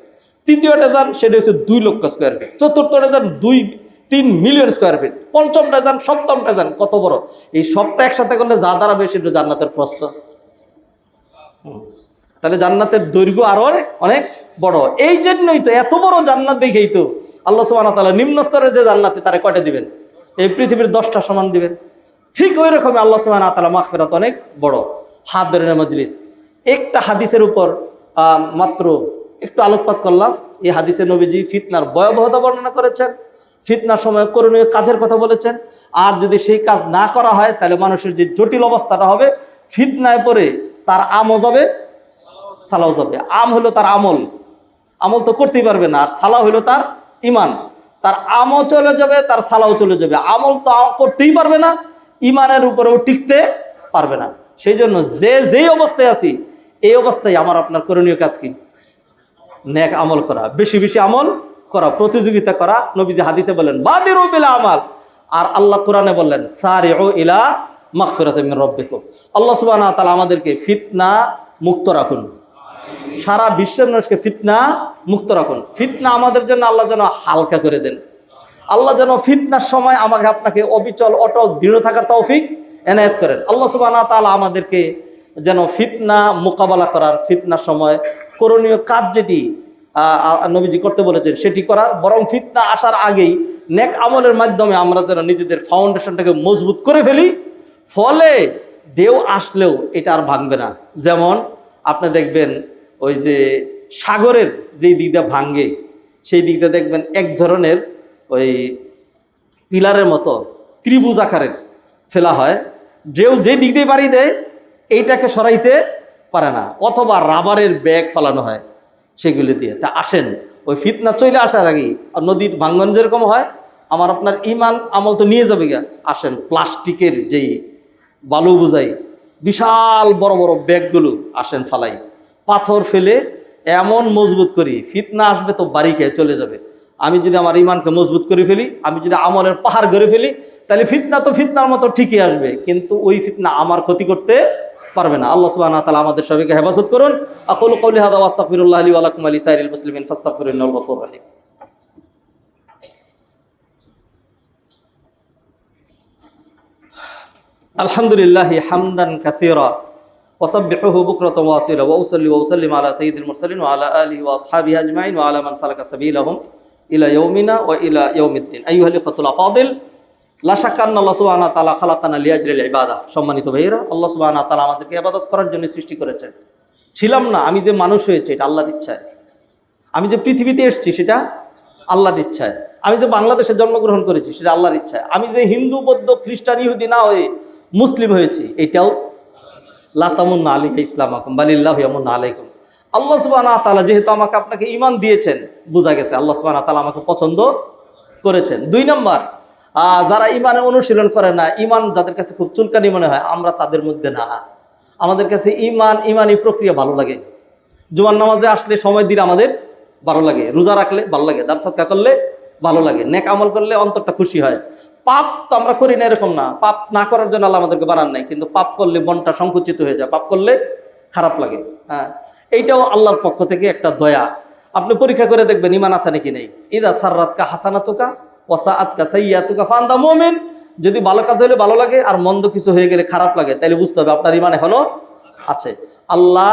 তৃতীয়টা যান, সেটা হচ্ছে 2 লক্ষ স্কোয়ার ফিট। চতুর্থটা যান 2-3 মিলিয়ন স্কোয়ার ফিট। পঞ্চমটা যান, সপ্তমটা যান, কত বড়! এই সবটা একসাথে করলে যা দাঁড়াবে সেটা জান্নাতের প্রস্থ। তাহলে জান্নাতের দৈর্ঘ্য আরো অনেক বড়। এই জন্যই তো এত বড় জান্নাত দেখেই তো আল্লাহ সুবহানাহু ওয়া তাআলা নিম্ন স্তরের যে জান্নাতে তারে কয়টা দিবেন? এই পৃথিবীর 10টা সমান দিবেন। ঠিক ওই রকমই আল্লাহ সুবহানাহু ওয়া তাআলা মাগফিরাত অনেক বড়। হাত ধরে মজলিস, একটা হাদিসের উপর মাত্র একটু আলোকপাত করলাম। এই হাদিসে নবীজি ফিতনার ভয়াবহতা বর্ণনা করেছেন, ফিতনার সময় করণীয় কাজের কথা বলেছেন। আর যদি সেই কাজ না করা হয়, তাহলে মানুষের যে জটিল অবস্থাটা হবে, ফিতনায় পড়ে তার আমও যাবে, সালাও যাবে। আম হলো তার আমল, আমল তো করতেই পারবে না। আর সালাও হলো তার ইমান, তার আমও চলে যাবে, তার সালাও চলে যাবে। আমল তো করতেই পারবে না, ইমানের উপরেও টিকতে পারবে না। সেই জন্য যেই অবস্থায় আছি, এই অবস্থায় আমার আপনার করণীয় কাজ কি? নেক আমল করা, বেশি বেশি আমল করা, প্রতিযোগিতা করা। নবীজি হাদিসে বলেন বাদিরু বিল আমাল, আর আল্লাহ কোরআনে বললেন সারিউ ইলা মাগফিরাতিন মির রাব্বিকুম। আল্লাহ সুবহানাহু ওয়া তাআলা আমাদেরকে ফিতনা মুক্ত রাখুন, সারা বিশ্বের মানুষকে ফিতনা মুক্ত রাখুন। ফিতনা আমাদের জন্য আল্লাহ যেন হালকা করে দেন। আল্লাহ যেন ফিতনার সময় আমাকে আপনাকে অবিচল অটল দৃঢ় থাকার তৌফিক এনায়েত করেন। আল্লাহ সুবহানাহু ওয়া তাআলা আমাদেরকে যেন ফিতনা মোকাবেলা করার, ফিতনার সময় করণীয় কাজ যেটি নবীজি করতে বলেছেন সেটি করার, বরং ফিতনা আসার আগেই নেক আমলের মাধ্যমে আমরা যেন নিজেদের ফাউন্ডেশনটাকে মজবুত করে ফেলি, ফলে ঢেউ আসলেও এটা আর ভাঙবে না। যেমন আপনি দেখবেন ওই যে সাগরের যেই দিকটা ভাঙে সেই দিকটা দেখবেন এক ধরনের ওই পিলারের মতো ত্রিভুজ আকারের ফেলা হয়, ঢেউ যে দিক দিয়ে বাড়ি দেয় এইটাকে সরাইতে পারে না, অথবা রাবারের ব্যাগ ফেলানো হয় সেগুলি দিয়ে। তা আসেন ওই ফিতনা চলে আসার আগেই নদীর ভাঙ্গন যেরকম হয় আমার আপনার ইমান আমল তো নিয়ে যাবে গা, আসেন প্লাস্টিকের যেই বালু বুঝাই বিশাল বড় বড় ব্যাগগুলো আসেন ফালাই, পাথর ফেলে এমন মজবুত করি, ফিতনা আসবে তো বাড়ি খেয়ে চলে যাবে। আমি যদি আমার ইমানকে মজবুত করে ফেলি, আমি যদি আমলের পাহাড় গড়ে ফেলি, তাহলে ফিতনা তো ফিতনার মতো ঠিকই আসবে, কিন্তু ওই ফিতনা আমার ক্ষতি করতে পারবে না। আল্লাহ সুবহানাহু ওয়া তাআলা আমাদের সবাইকে হেফাজত করুন। আকুলু কওলি হাযা ওয়া আস্তাগফিরুল্লাহ লি ওয়া লাকুম ওয়া লিসাইরিল মুসলিমিন ফাস্তাগফিরুহু ইন্নাহু গফুরুর রহিম। আলহামদুলিল্লাহ হামদান কাসীরা ওয়া সাব্বিহুহু বুকরাতান ওয়া আসীলা ওয়া উসাল্লি ওয়া উসাল্লিম আলা সাইয়্যিদিল মুরসালিন ওয়া আলা আলিহি ওয়া আসহাবিহি আজমাইন ওয়া আলা মান সালাকা সাবিলাহুম ইলা ইয়াউমিনা ওয়া ইলা ইয়াউমিদ্দিন। আইয়ুহাল ইখওয়াতুল আফাদিল, লা শাক্কা আন্না আল্লাহ সুবহানাহু ওয়া তাআলা খালাকানা লিআজরিল ইবাদা। সম্মানিত ভাইয়েরা, আল্লাহ সুবহানাহু ওয়া তাআলা আমাদেরকে ইবাদত করার জন্য সৃষ্টি করেছেন। ছিলাম না, আমি যে মানুষ হয়েছে এটা আল্লাহর ইচ্ছায়, আমি যে পৃথিবীতে এসেছি সেটা আল্লাহর ইচ্ছায়, আমি যে বাংলাদেশে জন্মগ্রহণ করেছি সেটা আল্লাহর ইচ্ছায়, আমি যে হিন্দু বৌদ্ধ খ্রিস্টান ইহুদি না হয়ে মুসলিম হয়েছি এটাও লা তামুন্না আলাইয়া ইসলামাকুম বালিল্লাহু ইয়ামুন্নু আলাইকুম। আল্লাহ সুবহানাহু ওয়া তাআলা যেহেতু আমাকে আপনাকে ঈমান দিয়েছেন, বোঝা গেছে আল্লাহ সুবহানাহু ওয়া তাআলা আমাকে পছন্দ করেছেন। 2 নম্বর, যারা ঈমানের অনুশীলন করে না, ঈমান যাদের কাছে খুব চুলকানি মনে হয়, আমরা তাদের মধ্যে না। আমাদের কাছে ঈমানি প্রক্রিয়া ভালো লাগে। জুমার নামাজে আসলে সময় দিলে আমাদের ভালো লাগে, রোজা রাখলে ভালো লাগে, দান সদকা করলে ভালো লাগে, নেক আমল করলে অন্তরটা খুশি হয়। পাপ তো আমরা করি না এরকম না, পাপ না করার জন্য আল্লাহ আমাদেরকে বানান নাই, কিন্তু পাপ করলে মনটা সংকুচিত হয়ে যায়, পাপ করলে খারাপ লাগে। হ্যাঁ, এইটাও আল্লাহর পক্ষ থেকে একটা দয়া। আপনি পরীক্ষা করে দেখবেন ঈমান আছে নাকি নেই। ইদা সাররাতকা হাসানাতুকা ওয়া সাআতকা সাইয়্যাতুকা ফাআনতা মুমিন। যদি ভালো কাজ হলে ভালো লাগে আর মন্দ কিছু হয়ে গেলে খারাপ লাগে, তাহলে বুঝতে হবে আপনার ঈমান এখনো আছে। আল্লাহ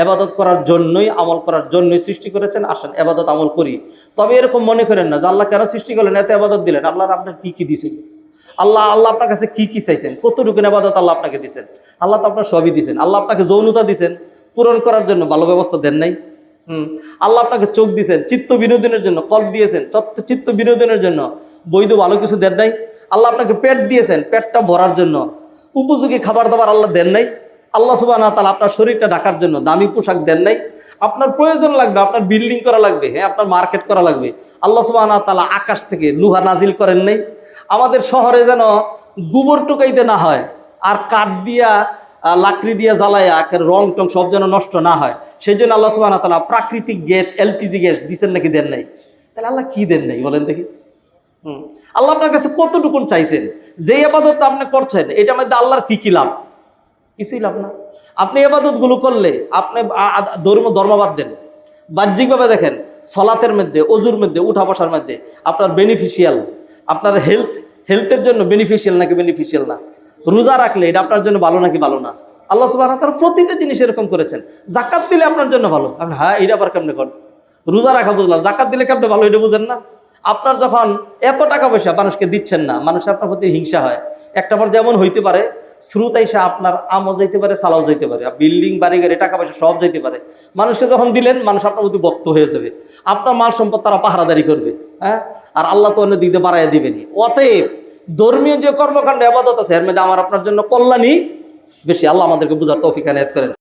ইবাদত করার জন্যই, আমল করার জন্যই সৃষ্টি করেছেন। আসেন ইবাদত আমল করি। তবে এরকম মনে করেন না যে আল্লাহ কেন সৃষ্টি করলেন, এত ইবাদত দিলেন, আল্লাহর আপনার কি কি দিয়েছেন, আল্লাহ আপনার কাছে কি কি চাইছেন, কতটুকু ইবাদত আল্লাহ আপনাকে দিয়েছেন। আল্লাহ তো আপনার সবই দিয়েছেন। আল্লাহ আপনাকে যৌনতা দিয়েছেন পূরণ করার জন্য, ভালো ব্যবস্থা দেন নাই। আল্লাহ আপনাকে চোখ দিয়েছেন চিত্ত বিনোদনের জন্য, কল্প দিয়েছেন চিত্ত বিনোদনের জন্য, বৈধ ভালো কিছু দেন নাই। আল্লাহ আপনাকে পেট দিয়েছেন পেটটা ভরার জন্য, উপযোগী খাবার দাবার আল্লাহ দেন নাই। আল্লাহ সুবহানাহু ওয়া তাআলা আপনার শরীরটা ঢাকার জন্য দামি পোশাক দেন নাই। আপনার প্রয়োজন লাগবে, আপনার বিল্ডিং করা লাগবে, হ্যাঁ আপনার মার্কেট করা লাগবে, আল্লাহ সুবহানাহু ওয়া তাআলা আকাশ থেকে লোহা নাজিল করেন নাই। আমাদের শহরে যেন গোবর টুকাইতে না হয়, আর কাঠ দিয়া লাকড়ি দিয়া জ্বালায়া রং টং সব যেন নষ্ট না হয়, সেই জন্য আল্লাহ সুবহানাহু ওয়া তাআলা প্রাকৃতিক গ্যাস এলপিজি গ্যাস দিচ্ছেন নাকি দেন নাই? তাহলে আল্লাহ কি দেন নাই বলেন দেখি। আল্লাহ আপনার কাছে কতটুকুন চাইছেন? যে ইবাদতটা আপনি করছেন এটার মধ্যে আল্লাহর কি কি লাভ? কিছুই লাভ না। আপনি ইবাদতগুলো করলে আপনি ধর্ম বাদ দেন, বাহ্যিকভাবে দেখেন সলাতের মধ্যে, অজুর মধ্যে, উঠা বসার মধ্যে আপনার বেনিফিশিয়াল, আপনার হেলথের জন্য বেনিফিশিয়াল নাকি বেনিফিশিয়াল না? রোজা রাখলে এটা আপনার জন্য ভালো নাকি ভালো না? আল্লাহ সুবহানাহু ওয়া তাআলা প্রতিটা জিনিস এরকম করেছেন। জাকাত দিলে আপনার জন্য ভালো, আপনি হ্যাঁ এটা আবার কেমনে করেন? রোজা রাখা বুঝলাম, জাকাত দিলে কেমনে ভালো এটা বুঝেন না? আপনার যখন এত টাকা পয়সা মানুষকে দিচ্ছেন না, মানুষের আপনার প্রতি হিংসা হয়। একটা পর যেমন হইতে পারে স্রোত আইসা আপনার আমও যাইতে পারে, সালাও যাইতে পারে, বিল্ডিং বাড়ি গাড়ি টাকা পয়সা সব যাইতে পারে। মানুষকে যখন দিলেন মানুষ আপনার প্রতি বক্ত হয়ে যাবে, আপনার মাল সম্পদ তারা পাহারাদারি করবে। হ্যাঁ, আর আল্লাহ তো অন্য দিতে বাড়াইয়া দিবেনি। অতএব ধর্মীয় যে কর্মকাণ্ড ইবাদত আছে এর মধ্যে আমার আপনার জন্য কল্যাণই বেশি। আল্লাহ আমাদেরকে বুঝার তৌফিক এনায়েত করেন।